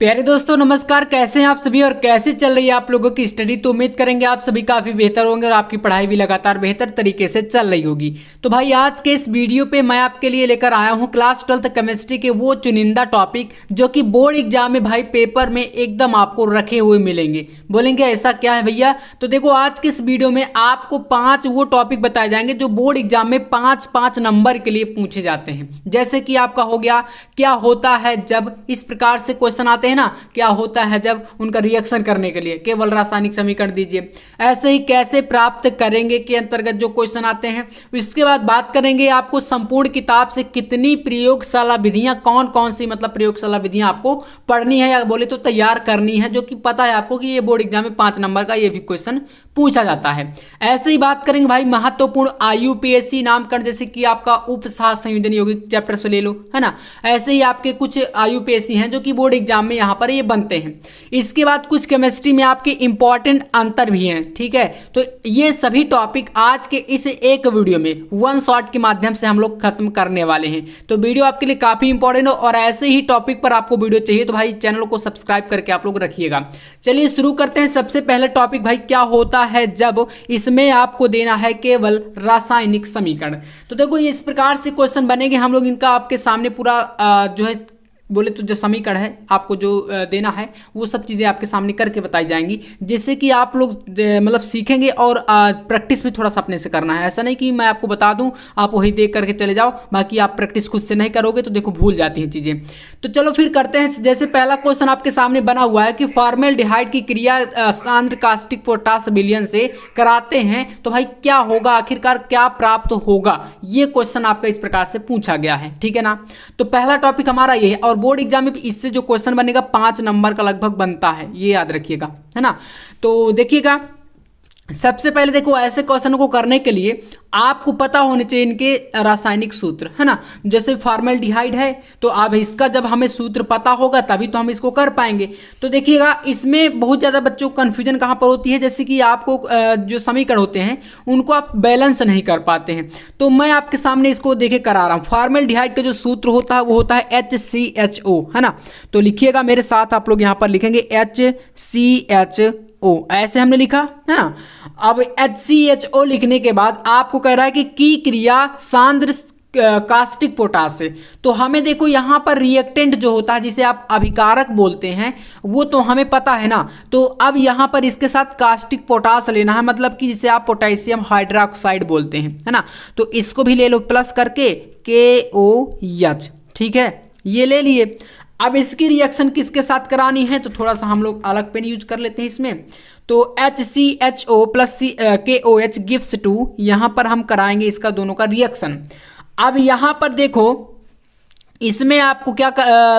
प्यारे दोस्तों नमस्कार। कैसे हैं आप सभी और कैसे चल रही है आप लोगों की स्टडी। तो उम्मीद करेंगे आप सभी काफ़ी बेहतर होंगे और आपकी पढ़ाई भी लगातार बेहतर तरीके से चल रही होगी। तो भाई आज के इस वीडियो पे मैं आपके लिए लेकर आया हूं क्लास 12th केमिस्ट्री के वो चुनिंदा टॉपिक जो कि बोर्ड एग्जाम में भाई पेपर में एकदम आपको रखे हुए मिलेंगे। बोलेंगे ऐसा क्या है भैया? तो देखो आज के इस वीडियो में आपको 5 वो टॉपिक बताए जाएंगे जो बोर्ड एग्जाम में 5-5 नंबर के लिए पूछे जाते हैं। जैसे कि आपका हो गया क्या होता है जब, इस प्रकार से क्वेश्चन आते हैं ना, क्या होता है जब, उनका रिएक्शन करने के लिए केवल रासायनिक समीकरण दीजिए। ऐसे ही कैसे प्राप्त करेंगे के अंतर्गत जो क्वेश्चन आते हैं। इसके बाद बात करेंगे आपको संपूर्ण किताब से कितनी प्रयोगशाला विधियां, कौन कौन सी मतलब प्रयोगशाला विधियां आपको पढ़नी है या बोले तो तैयार करनी है, जो कि पता है आपको कि ये बोर्ड एग्जाम में 5 नंबर का ये भी क्वेश्चन पूछा जाता है। ऐसे ही बात करेंगे भाई महत्वपूर्ण आईयूपीएसी नामकरण, जैसे कि आपका उप संयोजन यौगिक चैप्टर से ले लो, है ना। ऐसे ही आपके कुछ आईयूपीएसी हैं जो कि बोर्ड एग्जाम में यहाँ पर ये बनते हैं। इसके बाद कुछ केमिस्ट्री में आपके इंपॉर्टेंट अंतर भी हैं, ठीक है। तो ये सभी टॉपिक आज के इस एक वीडियो में वन शॉट के माध्यम से हम लोग खत्म करने वाले हैं। तो वीडियो आपके लिए काफी इंपॉर्टेंट हो और ऐसे ही टॉपिक पर आपको वीडियो चाहिए तो भाई चैनल को सब्सक्राइब करके आप लोग रखिएगा। चलिए शुरू करते हैं। सबसे पहले टॉपिक भाई क्या होता है जब, इसमें आपको देना है केवल रासायनिक समीकरण। तो देखो ये इस प्रकार से क्वेश्चन बनेंगे, हम लोग इनका आपके सामने पूरा जो है बोले तो जो समीकरण है आपको जो देना है वो सब चीज़ें आपके सामने करके बताई जाएंगी, जिससे कि आप लोग मतलब सीखेंगे और प्रैक्टिस भी थोड़ा सा अपने से करना है। ऐसा नहीं कि मैं आपको बता दूं आप वही देख करके चले जाओ, बाकी आप प्रैक्टिस खुद से नहीं करोगे तो देखो भूल जाती हैं चीज़ें। तो चलो फिर करते हैं। जैसे पहला क्वेश्चन आपके सामने बना हुआ है कि फॉर्मेल्डिहाइड की क्रिया सांद्र कास्टिक पोटाश विलयन से कराते हैं तो भाई क्या होगा, आखिरकार क्या प्राप्त होगा, ये क्वेश्चन आपका इस प्रकार से पूछा गया है, ठीक है ना। तो पहला टॉपिक हमारा ये है और बोर्ड एग्जाम में इससे जो क्वेश्चन बनेगा 5 नंबर का लगभग बनता है, ये याद रखिएगा, है ना। तो देखिएगा सबसे पहले देखो ऐसे क्वेश्चन को करने के लिए आपको पता होने चाहिए इनके रासायनिक सूत्र, है ना। जैसे फॉर्मेल्डिहाइड है तो अब इसका जब हमें सूत्र पता होगा तभी तो हम इसको कर पाएंगे। तो देखिएगा इसमें बहुत ज़्यादा बच्चों को कन्फ्यूजन कहाँ पर होती है, जैसे कि आपको जो समीकरण होते हैं उनको आप बैलेंस नहीं कर पाते हैं। तो मैं आपके सामने इसको देखे करा रहा हूँ। फॉर्मेल्डिहाइड का जो सूत्र होता है वो होता है HCHO, है ना। तो लिखिएगा मेरे साथ, आप लोग यहाँ पर लिखेंगे HCHO, ऐसे हमने लिखा, है ना। अब HCHO लिखने के बाद आपको कह रहा है कि की क्रिया सांद्र कास्टिक पोटाश से। तो हमें देखो यहाँ पर रिएक्टेंट जो होता है जिसे आप अभिकारक बोलते हैं वो तो हमें पता है ना। तो अब यहाँ पर इसके साथ कास्टिक पोटाश लेना है, मतलब कि जिसे आप पोटेशियम हाइड्रोक्साइड बोलते हैं, है ना। तो इसको भी ले लो प्लस करके KOH, ठीक है, ये ले लिए। अब इसकी रिएक्शन किसके साथ करानी है तो थोड़ा सा हम लोग अलग पेन यूज कर लेते हैं इसमें। तो HCHO plus KOH gives to, यहाँ पर हम कराएंगे इसका दोनों का रिएक्शन। अब यहाँ पर देखो इसमें आपको क्या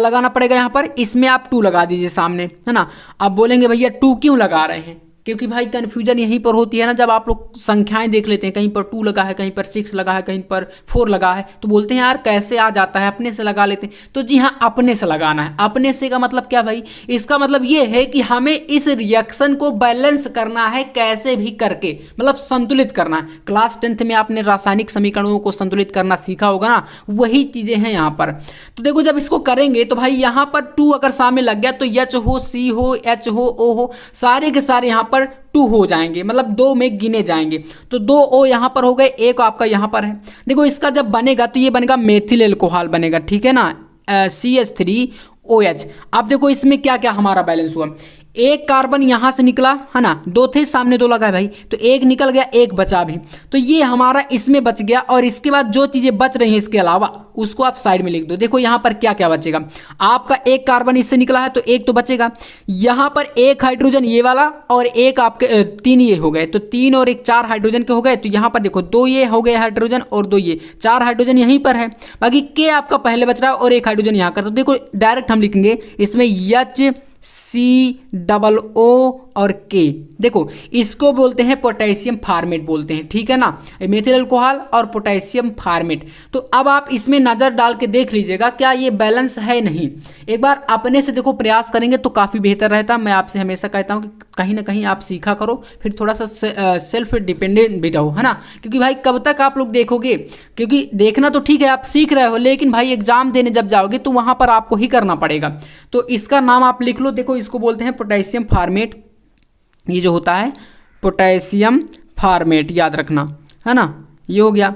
लगाना पड़ेगा, यहाँ पर इसमें आप 2 लगा दीजिए सामने, है ना। अब बोलेंगे भैया 2 क्यों लगा रहे हैं, क्योंकि भाई कन्फ्यूजन यहीं पर होती है ना, जब आप लोग संख्याएं देख लेते हैं, कहीं पर 2 लगा है, कहीं पर 6 लगा है, कहीं पर 4 लगा है, तो बोलते हैं यार कैसे आ जाता है, अपने से लगा लेते हैं। तो जी हाँ, अपने से लगाना है। अपने से का मतलब क्या भाई, इसका मतलब ये है कि हमें इस रिएक्शन को बैलेंस करना है कैसे भी करके, मतलब संतुलित करना है। क्लास 10th में आपने रासायनिक समीकरणों को संतुलित करना सीखा होगा ना, वही चीजें हैं यहाँ पर। तो देखो जब इसको करेंगे तो भाई यहाँ पर 2 अगर सामने लग गया तो H हो, C हो, H हो, O हो, सारे के सारे यहाँ पर 2 हो जाएंगे, मतलब 2 में गिने जाएंगे। तो 2 O यहाँ पर हो गए, एक आपका यहाँ पर है। देखो इसका जब बनेगा तो ये बनेगा मेथिल एल्कोहल बनेगा, ठीक है ना, CH3OH। अब देखो इसमें क्या क्या हमारा बैलेंस हुआ, एक कार्बन यहां से निकला, है ना, 2 थे सामने 2 लगा है भाई, तो एक निकल गया, एक बचा भी, तो ये हमारा इसमें बच गया। और इसके बाद जो चीजें बच रही हैं इसके अलावा उसको आप साइड में लिख दो। देखो यहाँ पर क्या क्या बचेगा, आपका एक कार्बन इससे निकला है तो एक तो बचेगा, यहाँ पर एक हाइड्रोजन ये वाला और एक आपके 3 ये हो गए, तो 3 और 1 4 हाइड्रोजन के हो गए। तो यहाँ पर देखो 2 ये हो गए हाइड्रोजन और 2 ये, 4 हाइड्रोजन यहीं पर है, बाकी के आपका पहले बच रहा है और 1 हाइड्रोजन यहाँ कर। तो देखो डायरेक्ट हम लिखेंगे इसमें HCOO और K। देखो इसको बोलते हैं पोटेशियम फार्मेट बोलते हैं, ठीक है ना, मेथिल अल्कोहल और पोटेशियम फार्मेट। तो अब आप इसमें नज़र डाल के देख लीजिएगा क्या ये बैलेंस है नहीं। एक बार अपने से देखो प्रयास करेंगे तो काफ़ी बेहतर रहता। मैं आपसे हमेशा कहता हूँ कि कहीं ना कहीं आप सीखा करो, फिर थोड़ा सा सेल्फ डिपेंडेंट भी रहो, है ना। क्योंकि भाई कब तक आप लोग देखोगे, क्योंकि देखना तो ठीक है आप सीख रहे हो, लेकिन भाई एग्जाम देने जब जाओगे तो वहाँ पर आपको ही करना पड़ेगा। तो इसका नाम आप लिख लो, देखो इसको बोलते हैं पोटेशियम फार्मेट, ये जो होता है पोटेशियम फार्मेट, याद रखना, है ना। ये हो गया।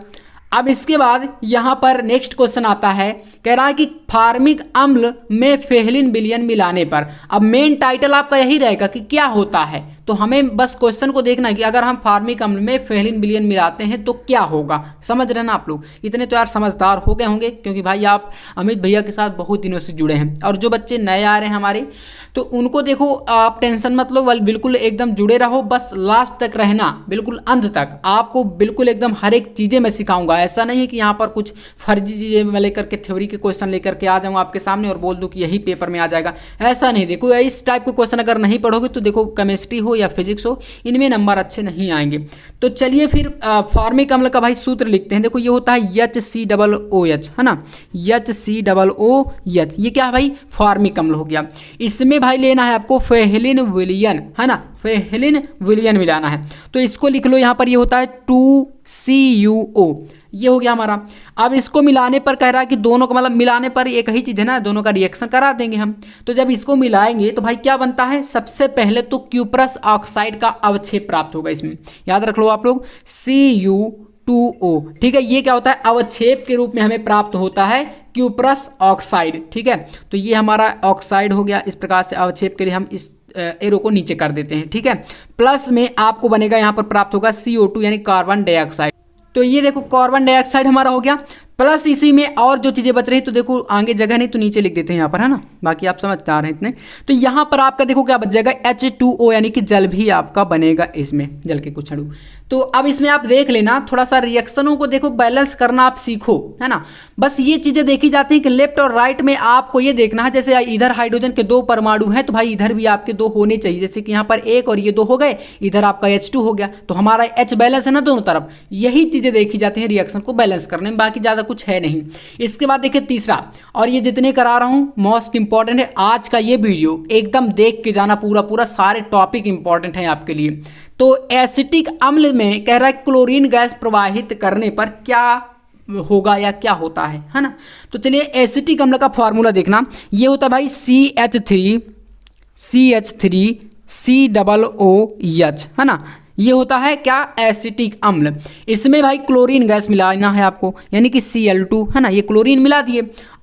अब इसके बाद यहाँ पर नेक्स्ट क्वेश्चन आता है, कह रहा है कि फार्मिक अम्ल में फेहलिन विलयन मिलाने पर। अब मेन टाइटल आपका यही रहेगा कि क्या होता है, तो हमें बस क्वेश्चन को देखना है कि अगर हम फार्मिक अम्ल में फेहलिन विलयन मिलाते हैं तो क्या होगा। समझ रहे ना आप लोग, इतने तो यार समझदार हो गए होंगे, क्योंकि भाई आप अमित भैया के साथ बहुत दिनों से जुड़े हैं। और जो बच्चे नए आ रहे हैं हमारे, तो उनको देखो आप टेंशन मत लो, बिल्कुल एकदम जुड़े रहो, बस लास्ट तक रहना, बिल्कुल अंत तक। आपको बिल्कुल एकदम हर एक चीज़ें मैं सिखाऊंगा। ऐसा नहीं है कि यहाँ पर कुछ फर्जी चीज़ें मैं लेकर के थ्योरी के क्वेश्चन लेकर के आ जाऊँ आपके सामने और बोल दूँ कि यही पेपर में आ जाएगा, ऐसा नहीं। देखो इस टाइप के क्वेश्चन अगर नहीं पढ़ोगे तो देखो केमिस्ट्री हो या फिजिक्स हो, इनमें नंबर अच्छे नहीं आएंगे। तो चलिए फिर फार्मिक अम्ल का भाई सूत्र लिखते हैं। देखो ये होता है HCOOH, है ना, HCOOH। ये क्या है भाई, फार्मिक अम्ल हो गया। इसमें भाई लेना है आपको फेहलिन विलयन, है ना, फेहलिन विलयन मिलाना है। तो इसको लिख लो यहाँ पर, ये होता है 2CuO, ये हो गया हमारा। अब इसको मिलाने पर कह रहा है कि दोनों का मतलब मिलाने पर एक ही चीज़ है ना, दोनों का रिएक्शन करा देंगे हम। तो जब इसको मिलाएंगे तो भाई क्या बनता है, सबसे पहले तो क्यूप्रस ऑक्साइड का अवक्षेप प्राप्त होगा। इसमें याद रख लो आप लोग, Cu2O, ठीक है। ये क्या होता है, अवक्षेप के रूप में हमें प्राप्त होता है क्यूप्रस ऑक्साइड, ठीक है। तो ये हमारा ऑक्साइड हो गया। इस प्रकार से अवक्षेप के लिए हम इस एरो को नीचे कर देते हैं, ठीक है। प्लस में आपको बनेगा यहाँ पर प्राप्त होगा CO2 यानी कार्बन डाइऑक्साइड। तो ये देखो कार्बन डाइऑक्साइड हमारा हो गया। प्लस इसी में और जो चीज़ें बच रही, तो देखो आगे जगह नहीं तो नीचे लिख देते हैं यहाँ पर, है ना, बाकी आप समझ आ रहे हैं इतने। तो यहाँ पर आपका देखो क्या बच जाएगा, H2O यानी कि जल भी आपका बनेगा इसमें, जल के कुछ अणु। तो अब इसमें आप देख लेना, थोड़ा सा रिएक्शनों को देखो बैलेंस करना आप सीखो, है ना। बस ये चीज़ें देखी जाती हैं कि लेफ्ट और राइट में आपको ये देखना है, जैसे इधर हाइड्रोजन के 2 परमाणु हैं तो भाई इधर भी आपके 2 होने चाहिए। जैसे कि यहाँ पर 1 और ये 2 हो गए, इधर आपका H2 हो गया, तो हमारा H बैलेंस है ना दोनों तरफ। यही चीज़ें देखी जाती हैं रिएक्शन को बैलेंस करने में, बाकी ज़्यादा कुछ है नहीं। इसके बाद देखिए तीसरा, और ये जितने करा रहा हूँ मोस्ट इंपॉर्टेंट है, आज का ये वीडियो एकदम देख के जाना, पूरा सारे टॉपिक इंपॉर्टेंट हैं आपके लिए। तो एसिटिक अम्ल में कह रहा है क्लोरीन गैस प्रवाहित करने पर क्या होगा या क्या होता है ना। तो चलिए एसिटिक अम्ल का फॉर्मूला देखना, ये होता है भाई CH3COOH, है ना। ये होता है क्या, एसिटिक अम्ल। इसमें भाई क्लोरीन गैस मिलाना है आपको, यानी कि Cl2, है ना। ये क्लोरीन मिला दिए।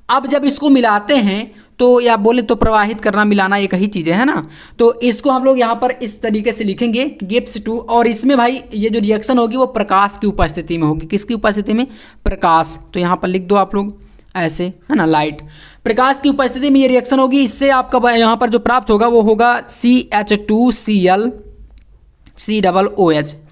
अब जब इसको मिलाते हैं तो या बोले तो प्रवाहित करना मिलाना एक ही चीज़ है ना। तो इसको हम लोग यहाँ पर इस तरीके से लिखेंगे गिब्स 2, और इसमें भाई ये जो रिएक्शन होगी वो प्रकाश की उपस्थिति में होगी। किसकी उपस्थिति में, प्रकाश। तो यहाँ पर लिख दो आप लोग ऐसे, है ना, लाइट प्रकाश की उपस्थिति में ये रिएक्शन होगी। इससे आपका यहाँ पर जो प्राप्त होगा वो होगा CH2COOH,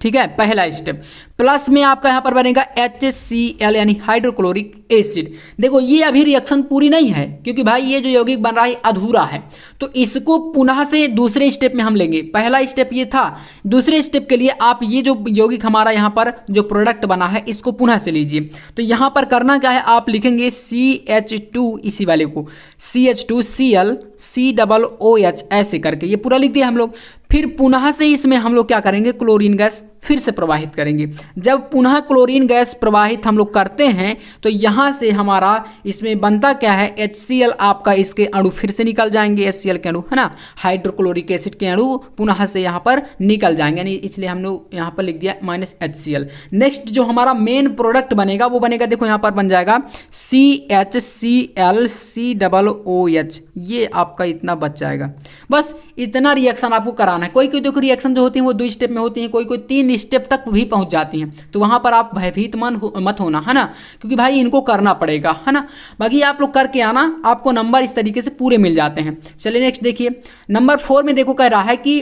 ठीक है, पहला स्टेप। प्लस में आपका यहाँ पर बनेगा HCl यानी हाइड्रोक्लोरिक एसिड। देखो ये अभी रिएक्शन पूरी नहीं है, क्योंकि भाई ये जो यौगिक बन रहा है अधूरा है, तो इसको पुनः से दूसरे स्टेप में हम लेंगे। पहला स्टेप ये था, दूसरे स्टेप के लिए आप ये जो यौगिक हमारा यहाँ पर जो प्रोडक्ट बना है इसको पुनः से लीजिए। तो यहाँ पर करना क्या है, आप लिखेंगे CH2, इसी वाले को CH2Cl COOH ऐसे करके, ये पूरा लिख दिया हम लोग। फिर पुनः से इसमें हम लोग क्या करेंगे, क्लोरीन गैस फिर से प्रवाहित करेंगे। जब पुनः क्लोरीन गैस प्रवाहित हम लोग करते हैं तो यहाँ से हमारा इसमें बनता क्या है, HCl आपका, इसके अणु फिर से निकल जाएंगे, HCl के अणु, है ना, हाइड्रोक्लोरिक एसिड के अणु पुनः से यहाँ पर निकल जाएंगे, यानी इसलिए हम लोग यहाँ पर लिख दिया -HCl। नेक्स्ट जो हमारा मेन प्रोडक्ट बनेगा वो बनेगा, देखो यहाँ पर बन जाएगा CHCl COOH, ये आपका इतना बच जाएगा। बस इतना रिएक्शन आपको कराना है। कोई कोई देखो रिएक्शन जो होती है वो 2 स्टेप में होती हैं, कोई कोई 3 स्टेप तक भी पहुंच जाती हैं, तो वहां पर आप भयभीत मत होना, है ना, क्योंकि भाई इनको करना पड़ेगा, है ना। बाकी आप लोग करके आना, आपको नंबर इस तरीके से पूरे मिल जाते हैं। चलिए नेक्स्ट देखिए, नंबर 4 में देखो कह रहा है कि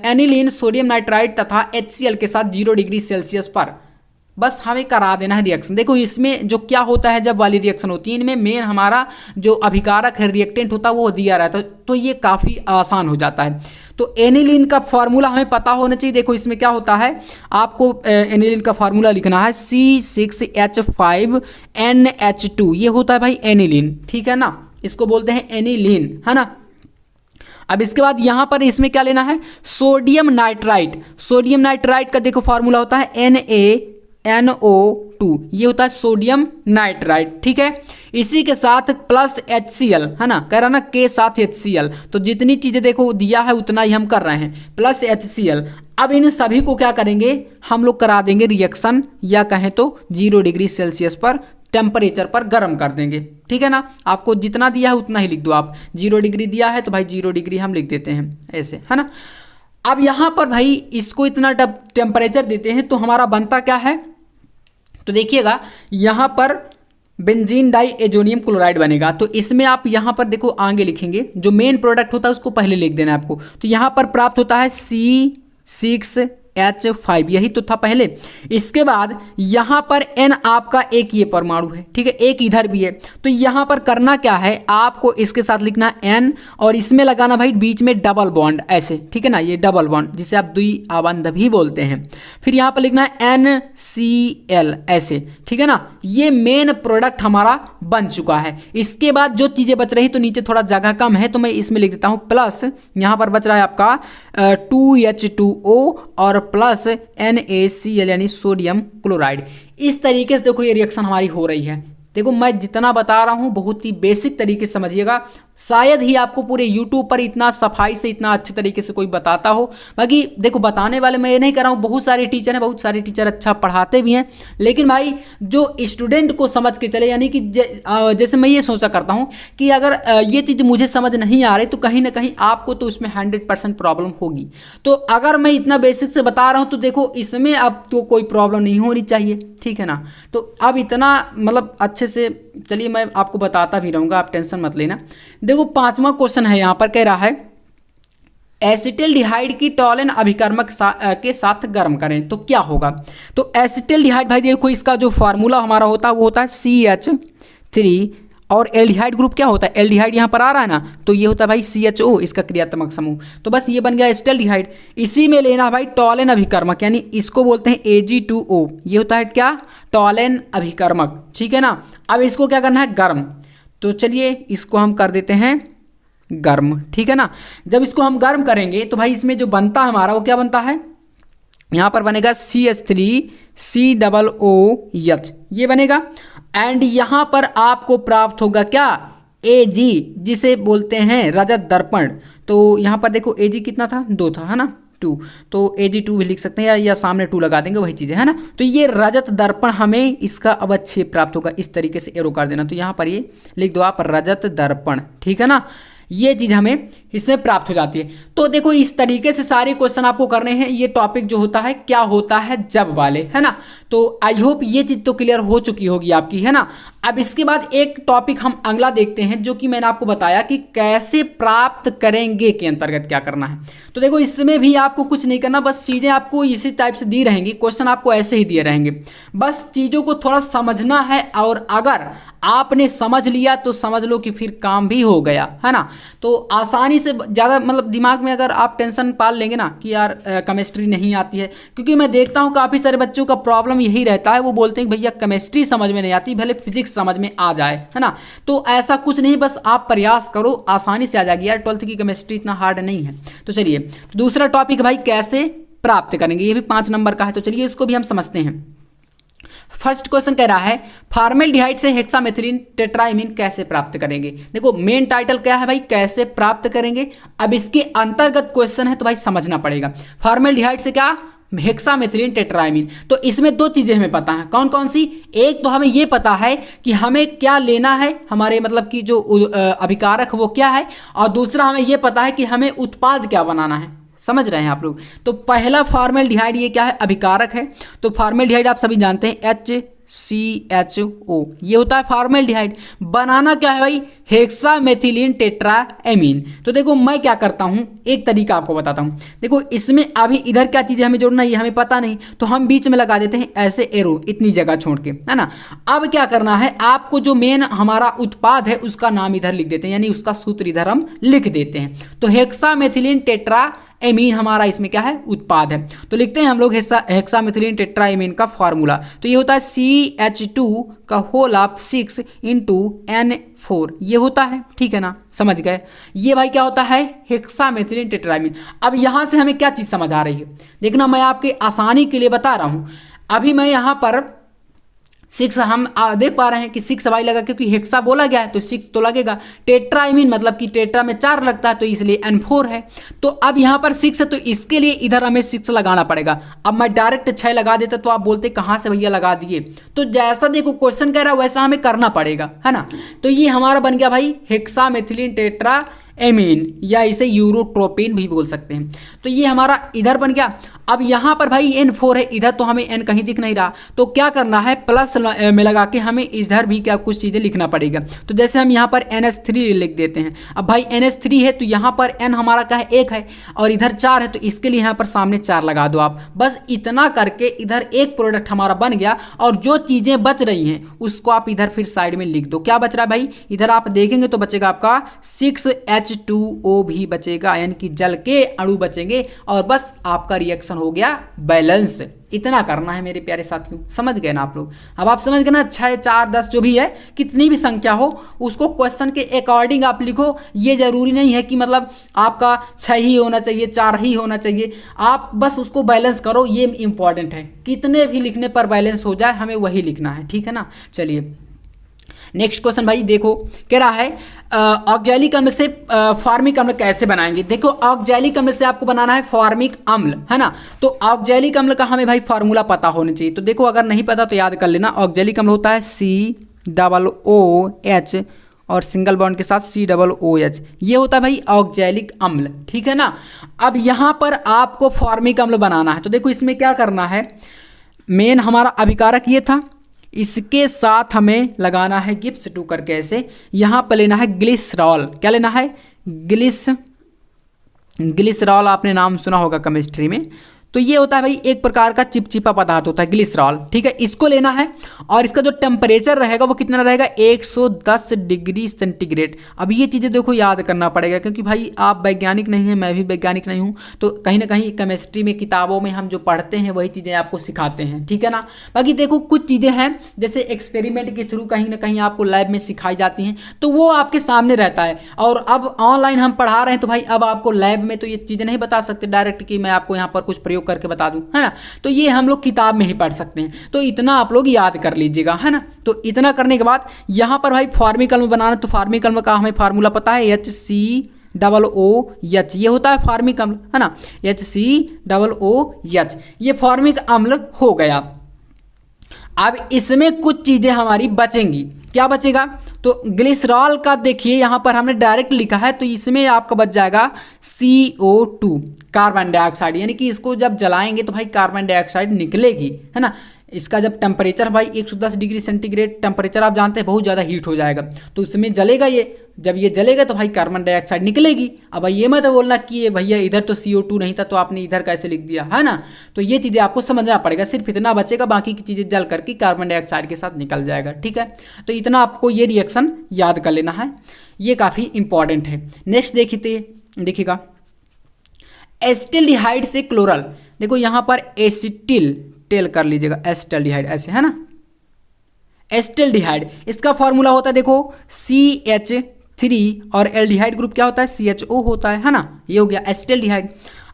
एनिलीन सोडियम नाइट्राइड तथा HCl के साथ 0 डिग्री सेल्सियस पर बस हमें करा देना है रिएक्शन। देखो इसमें जो क्या होता है, जब वाली रिएक्शन होती है इनमें मेन हमारा जो अभिकारक है, रिएक्टेंट होता है वो दिया रहता है, तो ये काफ़ी आसान हो जाता है। तो एनिलीन का फार्मूला हमें पता होना चाहिए। देखो इसमें क्या होता है, आपको एनिलीन का फार्मूला लिखना है C6H5NH2, ये होता है भाई एनिलीन, ठीक है ना, इसको बोलते हैं एनिलीन, है ना। अब इसके बाद यहाँ पर इसमें क्या लेना है, सोडियम नाइट्राइट। सोडियम नाइट्राइट का देखो फार्मूला होता है NaNO2, ये होता है सोडियम नाइट्राइट, ठीक है। इसी के साथ प्लस HCl, है ना, कह रहा ना के साथ HCl, तो जितनी चीजें देखो दिया है उतना ही हम कर रहे हैं, प्लस HCl। अब इन सभी को क्या करेंगे हम लोग, करा देंगे रिएक्शन, या कहें तो 0 डिग्री सेल्सियस पर टेम्परेचर पर गर्म कर देंगे, ठीक है ना। आपको जितना दिया है उतना ही लिख दो आप, 0 डिग्री दिया है तो भाई 0 डिग्री हम लिख देते हैं ऐसे, है ना। अब यहाँ पर भाई इसको इतना टेम्परेचर देते हैं तो हमारा बनता क्या है, तो देखिएगा यहाँ पर बेंजीन डाई एजोनियम क्लोराइड बनेगा। तो इसमें आप यहाँ पर देखो आगे लिखेंगे, जो मेन प्रोडक्ट होता है उसको पहले लिख देना है आपको। तो यहाँ पर प्राप्त होता है C6H5, यही तो था पहले। इसके बाद यहाँ पर N आपका एक ये परमाणु है, ठीक है, एक इधर भी है। तो यहाँ पर करना क्या है, आपको इसके साथ लिखना N और इसमें लगाना भाई बीच में डबल बॉन्ड ऐसे, ठीक है ना, ये डबल बॉन्ड जिसे आप द्विआबंध भी बोलते हैं। फिर यहाँ पर लिखना है NCl ऐसे, ठीक है ना। ये मेन प्रोडक्ट हमारा बन चुका है। इसके बाद जो चीज़ें बच रही तो नीचे थोड़ा जगह कम है तो मैं इसमें लिख देता हूँ प्लस, यहाँ पर बच रहा है आपका 2H2O और प्लस NaCl यानी सोडियम क्लोराइड। इस तरीके से देखो ये रिएक्शन हमारी हो रही है। देखो मैं जितना बता रहा हूँ बहुत ही बेसिक तरीके से समझिएगा, शायद ही आपको पूरे YouTube पर इतना सफाई से इतना अच्छे तरीके से कोई बताता हो। बाकी देखो बताने वाले मैं ये नहीं कर रहा हूँ, बहुत सारे टीचर हैं, बहुत सारे टीचर अच्छा पढ़ाते भी हैं, लेकिन भाई जो स्टूडेंट को समझ के चले, यानी कि जैसे मैं ये सोचा करता हूँ कि अगर ये चीज़ मुझे समझ नहीं आ रही तो कहीं ना कहीं आपको तो उसमें 100% प्रॉब्लम होगी। तो अगर मैं इतना बेसिक से बता रहा हूँ तो देखो इसमें अब तो कोई प्रॉब्लम नहीं होनी चाहिए, ठीक है ना। तो अब इतना मतलब अच्छे से चलिए मैं आपको बताता भी रहूँगा, आप टेंशन मत लेना। देखो 5वां क्वेश्चन है, यहाँ पर कह रहा है एसिटिल्डिहाइड की टॉलन अभिकर्मक के साथ गर्म करें तो क्या होगा। तो एसिटिल्डिहाइड भाई देखो इसका जो फार्मूला हमारा होता है वो होता है CH3 और एल्डिहाइड ग्रुप क्या होता है, एल्डिहाइड यहाँ पर आ रहा है ना, तो ये होता है भाई CHO इसका क्रियात्मक समूह। तो बस ये बन गया एसिटिल्डिहाइड। इसी में लेना भाई टॉलन अभिकर्मक, यानी इसको बोलते हैं Ag2O, ये होता है क्या, टॉलन अभिकर्मक, ठीक है ना। अब इसको क्या करना है, गर्म। तो चलिए इसको हम कर देते हैं गर्म, ठीक है ना। जब इसको हम गर्म करेंगे तो भाई इसमें जो बनता है हमारा वो क्या बनता है, यहाँ पर बनेगा CH3COOH, ये बनेगा। एंड यहाँ पर आपको प्राप्त होगा क्या, Ag, जिसे बोलते हैं रजत दर्पण। तो यहाँ पर देखो Ag कितना था, 2 था, है ना, 2, तो Ag2 भी लिख सकते हैं या सामने 2 लगा देंगे, वही चीज़ है ना। तो ये रजत दर्पण हमें इसका अवच्छेद प्राप्त होगा, इस तरीके से एरो कर देना। तो यहाँ पर ये लिख दो आप रजत दर्पण, ठीक है ना, ये चीज़ हमें इसमें प्राप्त हो जाती है। तो देखो इस तरीके से सारे क्वेश्चन आपको करने हैं। ये टॉपिक जो होता है क्या होता है जब वाले, है ना। तो आई होप ये चीज़ तो क्लियर हो चुकी होगी आपकी, है ना। अब इसके बाद एक टॉपिक हम अगला देखते हैं जो कि मैंने आपको बताया कि कैसे प्राप्त करेंगे के अंतर्गत क्या करना है। तो देखो इसमें भी आपको कुछ नहीं करना, बस चीज़ें आपको इसी टाइप से दी रहेंगी, क्वेश्चन आपको ऐसे ही दिए रहेंगे, बस चीज़ों को थोड़ा समझना है। और अगर आपने समझ लिया तो समझ लो कि फिर काम भी हो गया, है ना। तो आसानी से ज़्यादा मतलब दिमाग में अगर आप टेंशन पाल लेंगे ना कि यार केमिस्ट्री नहीं आती है, क्योंकि मैं देखता हूँ काफ़ी सारे बच्चों का प्रॉब्लम यही रहता है, वो बोलते हैं भैया केमिस्ट्री समझ में नहीं आती, भले फिजिक्स समझ में आ जाए, है ना। तो ऐसा कुछ नहीं, बस आप प्रयास करो, आसानी से आ जाएगी यार। 12th की केमिस्ट्री इतना हार्ड नहीं है। तो चलिए तो दूसरा टॉपिक भाई कैसे प्राप्त करेंगे, ये भी 5 नंबर का है। तो चलिए इसको भी हम समझते हैं। फर्स्ट क्वेश्चन कह रहा है फॉर्मेल्डिहाइड से हेक्सामेथिलीन टेट्राइमीन कैसे प्राप्त करेंगे। देखो मेन टाइटल क्या है भाई, कैसे प्राप्त करेंगे। अब इसके अंतर्गत क्वेश्चन है तो भाई समझना पड़ेगा। फॉर्मेल्डिहाइड से क्या, हेक्सामेथिलीन टेट्राइमीन। तो इसमें 2 चीजें हमें पता है, कौन कौन सी। एक तो हमें यह पता है कि हमें क्या लेना है, हमारे मतलब कि जो अभिकारक वो क्या है, और दूसरा हमें यह पता है कि हमें उत्पाद क्या बनाना है। समझ रहे हैं आप लोग। तो पहला फॉर्मेल्डिहाइड ये क्या है, अभिकारक है। तो फॉर्मेल्डिहाइड आप सभी जानते हैं HCHO, ये होता है फॉर्मेल्डिहाइड। बनाना क्या है भाई, हेक्सामेथिलीन टेट्राएमीन। तो देखो मैं क्या करता हूं, एक तरीका आपको बताता हूं। देखो इसमें अभी इधर क्या चीज़ है हमें जोड़ना, ये हमें पता नहीं, तो हम बीच में लगा देते हैं ऐसे एरो, इतनी जगह छोड़ के, है ना। अब क्या करना है, आपको जो मेन हमारा उत्पाद है उसका नाम इधर लिख देते हैं, यानी उसका सूत्र इधर हम लिख देते हैं। तो हेक्सामेथिलीन टेट्रा एमीन हमारा इसमें क्या है, उत्पाद है। तो लिखते हैं हम लोग हेक्सामेथिलीन टेट्राएमीन का फार्मूला। तो ये होता है CH2 का होल ऑफ 6 इंटू N4, ये होता है, ठीक है ना, समझ गए। ये भाई क्या होता है, हेक्सामेथिलीन टेट्राएमीन। अब यहाँ से हमें क्या चीज़ समझ आ रही है, देखना मैं आपके आसानी के लिए बता रहा हूँ। अभी मैं यहाँ पर 6 हम देख पा रहे हैं कि 6 भाई लगा, क्योंकि हेक्सा बोला गया है तो 6 तो लगेगा। टेट्राएमीन मतलब कि टेट्रा में 4 लगता है तो इसलिए N4 है। तो अब यहाँ पर 6 है तो इसके लिए इधर हमें 6 लगाना पड़ेगा। अब मैं डायरेक्ट 6 लगा देता तो आप बोलते कहाँ से भैया लगा दिए, तो जैसा देखो क्वेश्चन कह रहा है वैसा हमें करना पड़ेगा, है ना। तो ये हमारा बन गया भाई हेक्सामेथिलीन टेट्रा एमीन, या इसे यूरोट्रोपिन भी बोल सकते हैं। तो ये हमारा इधर बन गया। अब यहाँ पर भाई N4 है, इधर तो हमें N कहीं दिख नहीं रहा, तो क्या करना है, प्लस में लगा के हमें इधर भी क्या कुछ चीज़ें लिखना पड़ेगा। तो जैसे हम यहाँ पर NH3 लिख देते हैं। अब भाई NH3 है तो यहाँ पर N हमारा क्या है, 1 है, और इधर 4 है, तो इसके लिए यहाँ पर सामने 4 लगा दो आप। बस इतना करके इधर एक प्रोडक्ट हमारा बन गया, और जो चीज़ें बच रही हैं उसको आप इधर फिर साइड में लिख दो। क्या बच रहा है भाई, इधर आप देखेंगे तो बचेगा आपका 6H2O भी बचेगा, यानी कि जल के अणु बचेंगे, और बस आपका रिएक्शन हो गया बैलेंस। इतना करना है मेरे प्यारे साथियों, समझ गए ना आप लोग। अब आप समझ गए ना, 6, 4, 10 जो भी है, कितनी भी संख्या हो उसको क्वेश्चन के अकॉर्डिंग आप लिखो। ये जरूरी नहीं है कि मतलब आपका 6 ही होना चाहिए, 4 ही होना चाहिए, आप बस उसको बैलेंस करो, ये इंपॉर्टेंट है। कितने भी लिखने पर बैलेंस हो जाए हमें वही लिखना है, ठीक है ना। चलिए नेक्स्ट क्वेश्चन भाई देखो, कह रहा है ऑक्जेलिक अम्ल से फॉर्मिक अम्ल कैसे बनाएंगे। देखो ऑक्जेलिक अम्ल से आपको बनाना है फॉर्मिक अम्ल, है ना। तो ऑक्जेलिक अम्ल का हमें भाई फार्मूला पता होना चाहिए। तो देखो अगर नहीं पता तो याद कर लेना। ऑक्जेलिक अम्ल होता है COOH और सिंगल बॉन्ड के साथ COOH, ये होता है भाई ऑक्जेलिक अम्ल, ठीक है ना। अब यहाँ पर आपको फॉर्मिक अम्ल बनाना है, तो देखो इसमें क्या करना है, मेन हमारा अभिकारक ये था, इसके साथ हमें लगाना है गिब्स 2 करके ऐसे। यहाँ पर लेना है ग्लिसरॉल, क्या लेना है, ग्लिसरॉल, आपने नाम सुना होगा केमिस्ट्री में। तो ये होता है भाई एक प्रकार का चिपचिपा पदार्थ होता है ग्लिसरॉल, ठीक है। इसको लेना है, और इसका जो टेम्परेचर रहेगा वो कितना रहेगा, 110 डिग्री सेंटीग्रेड। अब ये चीज़ें देखो याद करना पड़ेगा, क्योंकि भाई आप वैज्ञानिक नहीं हैं, मैं भी वैज्ञानिक नहीं हूँ, तो कहीं ना कहीं केमिस्ट्री में किताबों में हम जो पढ़ते हैं वही चीज़ें आपको सिखाते हैं, ठीक है ना। बाकी देखो कुछ चीज़ें हैं जैसे एक्सपेरिमेंट के थ्रू कहीं ना कहीं आपको लैब में सिखाई जाती हैं, तो वो आपके सामने रहता है। और अब ऑनलाइन हम पढ़ा रहे हैं तो भाई अब आपको लैब में तो ये चीज़ें नहीं बता सकते डायरेक्ट कि मैं आपको यहाँ पर कुछ प्रयोग करके बता दूं, है ना। तो ये हम लोग किताब में ही पढ़ सकते हैं, तो इतना आप लोग याद कर लीजिएगा, है ना। तो इतना करने के बाद यहाँ पर भाई फॉर्मिक अम्ल बनाना, तो फॉर्मिक अम्ल का हमें फार्मूला पता है HCOOH, ये होता है फॉर्मिक अम्ल, है ना, HCOOH, ये फॉर्मिक अम्ल हो गया। अब इसमें कुछ चीज़ें हमारी बचेंगी, क्या बचेगा, तो ग्लिसरॉल का देखिए यहाँ पर हमने डायरेक्ट लिखा है, तो इसमें आपका बच जाएगा CO2, कार्बन डाइऑक्साइड, यानी कि इसको जब जलाएंगे तो भाई कार्बन डाइऑक्साइड निकलेगी, है ना। इसका जब टेम्परेचर भाई 110 डिग्री सेंटीग्रेड टेम्परेचर आप जानते हैं बहुत ज़्यादा हीट हो जाएगा, तो उसमें जलेगा ये, जब ये जलेगा तो भाई कार्बन डाइऑक्साइड निकलेगी। अब भाई ये मत बोलना कि ये भैया इधर तो CO2 नहीं था तो आपने इधर कैसे लिख दिया, है ना। तो ये चीज़ें आपको समझना पड़ेगा, सिर्फ इतना बचेगा, बाकी की चीज़ें जल करके कार्बन डाइऑक्साइड के साथ निकल जाएगा, ठीक है। तो इतना आपको ये रिएक्शन याद कर लेना है, ये काफ़ी इंपॉर्टेंट है। नेक्स्ट देखिएगा एसिटिल्डिहाइड से क्लोरल, देखो यहाँ पर टेल कर लीजिएगा, एसिटिल्डिहाइड ऐसे, है ना, एसिटिल्डिहाइड, इसका फॉर्मूला होता है देखो CH3, और एल्डिहाइड ग्रुप क्या होता है, CHO होता है ना। ये हो गया एसिटिल्डिहाइड।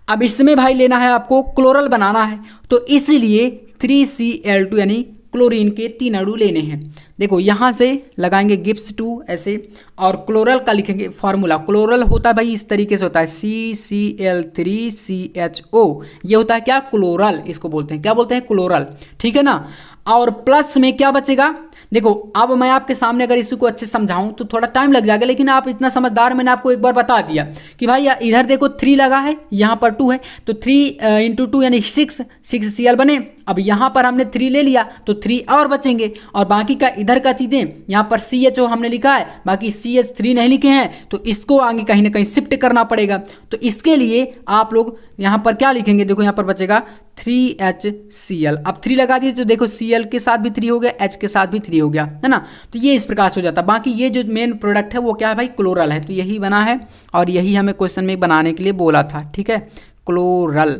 अब इसमें भाई लेना है आपको क्लोरल बनाना है, तो इसलिए 3Cl2 यानी क्लोरीन के 3 अणु लेने हैं। देखो यहाँ से लगाएंगे गिब्स 2 ऐसे, और क्लोरल का लिखेंगे फार्मूला। क्लोरल होता है भाई इस तरीके से होता है CCl3CHO, ये होता है क्या, क्लोरल, इसको बोलते हैं, क्या बोलते हैं, क्लोरल, ठीक है ना। और प्लस में क्या बचेगा, देखो अब मैं आपके सामने अगर इसी को अच्छे समझाऊं तो थोड़ा टाइम लग जाएगा, लेकिन आप इतना समझदार, मैंने आपको एक बार बता दिया कि भाई इधर देखो 3 लगा है, यहाँ पर 2 है, तो 3 × 2 यानी 6 Cl बने। अब यहाँ पर हमने 3 ले लिया तो 3 और बचेंगे, और बाकी का इधर का चीज़ें, यहाँ पर CHO हमने लिखा है, बाकी CH3 नहीं लिखे हैं, तो इसको आगे कहीं ना कहीं शिफ्ट करना पड़ेगा। तो इसके लिए आप लोग यहाँ पर क्या लिखेंगे, देखो यहाँ पर बचेगा 3HCl। अब 3 लगा दिए तो देखो Cl के साथ भी 3 हो गया, H के साथ भी 3 हो गया, है ना। तो ये इस प्रकार से हो जाता है। बाकी ये जो मेन प्रोडक्ट है वो क्या है भाई, क्लोरल है, तो यही बना है, और यही हमें क्वेश्चन में बनाने के लिए बोला था, ठीक है, क्लोरल।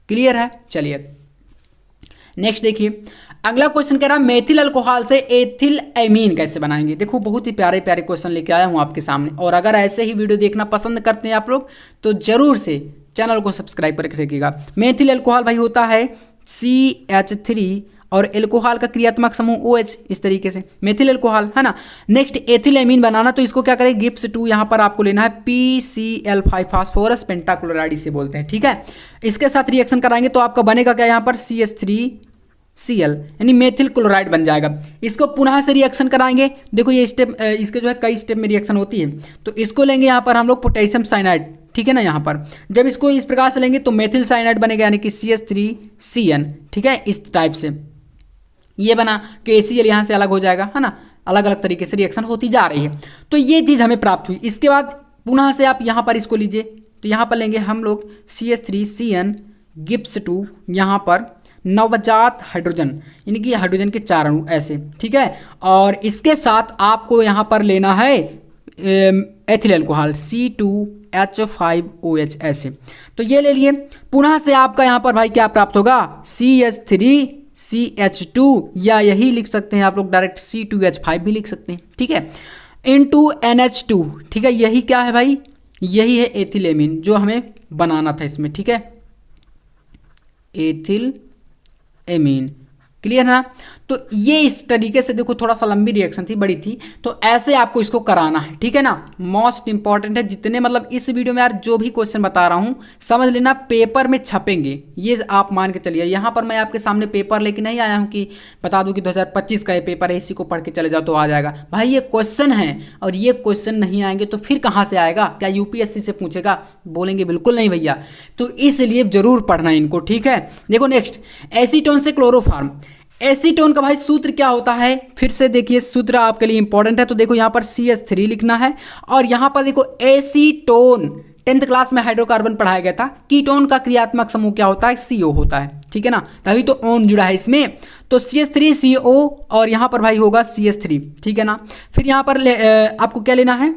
क्लियर है? चलिए नेक्स्ट देखिए, अगला क्वेश्चन कह रहा है मेथिल अल्कोहल से एथिल एमीन कैसे बनाएंगे। देखो बहुत ही प्यारे प्यारे क्वेश्चन लेके आया हूँ आपके सामने, और अगर ऐसे ही वीडियो देखना पसंद करते हैं आप लोग तो जरूर से चैनल को सब्सक्राइब करके रखिएगा। मेथिल अल्कोहल भाई होता है CH3 और एल्कोहल का क्रियात्मक समूह OH, इस तरीके से मेथिल अल्कोहल है ना। नेक्स्ट एथिल एमीन बनाना, तो इसको क्या करें, गिब्स 2 यहाँ पर आपको लेना है PCl5 फास्फोरस पेंटाक्लोराइड इसे बोलते हैं, ठीक है। इसके साथ रिएक्शन कराएंगे तो आपका बनेगा क्या, यहाँ पर CH3Cl यानी मेथिल क्लोराइड बन जाएगा। इसको पुनः से रिएक्शन कराएंगे, देखो ये स्टेप इसके जो है कई स्टेप में रिएक्शन होती है, तो इसको लेंगे यहाँ पर हम लोग पोटेशियम साइनाइड, ठीक है ना। यहाँ पर जब इसको इस प्रकार से लेंगे तो मेथिल साइनाइड बनेगा यानी कि CH3CN, ठीक है। इस टाइप से ये बना, KCl यहाँ से अलग हो जाएगा, है ना। अलग अलग तरीके से रिएक्शन होती जा रही है, तो ये चीज़ हमें प्राप्त हुई। इसके बाद पुनः से आप यहाँ पर इसको लीजिए, तो यहाँ पर लेंगे हम लोग CH3CN गिब्स 2, यहाँ पर नवजात हाइड्रोजन यानी कि हाइड्रोजन के 4 अणु ऐसे, ठीक है। और इसके साथ आपको यहाँ पर लेना है एथिल अल्कोहल C2H5OH ऐसे, तो ये ले लिए। पुनः से आपका यहाँ पर भाई क्या प्राप्त होगा, CH3CH2, या यही लिख सकते हैं आप लोग डायरेक्ट C2H5 भी लिख सकते हैं, ठीक है, इनटू NH2, ठीक है। यही क्या है भाई, यही है एथिल एमीन जो हमें बनाना था इसमें, ठीक है, एथिल एमीन। क्लियर है ना। तो ये इस तरीके से देखो, थोड़ा सा लंबी रिएक्शन थी, बड़ी थी, तो ऐसे आपको इसको कराना है, ठीक है ना। मोस्ट इंपॉर्टेंट है, जितने मतलब इस वीडियो में यार जो भी क्वेश्चन बता रहा हूँ समझ लेना पेपर में छपेंगे, ये आप मान के चलिए। यहाँ पर मैं आपके सामने पेपर लेके नहीं आया हूँ कि बता दूँ कि 2025 का ये पेपर है, इसी को पढ़ के चले जाओ तो आ जाएगा। भाई ये क्वेश्चन है, और ये क्वेश्चन नहीं आएंगे तो फिर कहाँ से आएगा, क्या UPSC से पूछेगा, बोलेंगे बिल्कुल नहीं भैया। तो इसलिए जरूर पढ़ना इनको, ठीक है। देखो नेक्स्ट, एसीटोन से क्लोरोफॉर्म। एसीटोन का भाई सूत्र क्या होता है, फिर से देखिए सूत्र आपके लिए इंपॉर्टेंट है। तो देखो यहाँ पर CH3 लिखना है, और यहाँ पर देखो एसीटोन 10th क्लास में हाइड्रोकार्बन पढ़ाया गया था। कीटोन का क्रियात्मक समूह क्या होता है, CO होता है, ठीक है ना, तभी तो ओन जुड़ा है इसमें। तो CH3CO और यहाँ पर भाई होगा CH3, ठीक है ना। फिर यहाँ पर आपको क्या लेना है,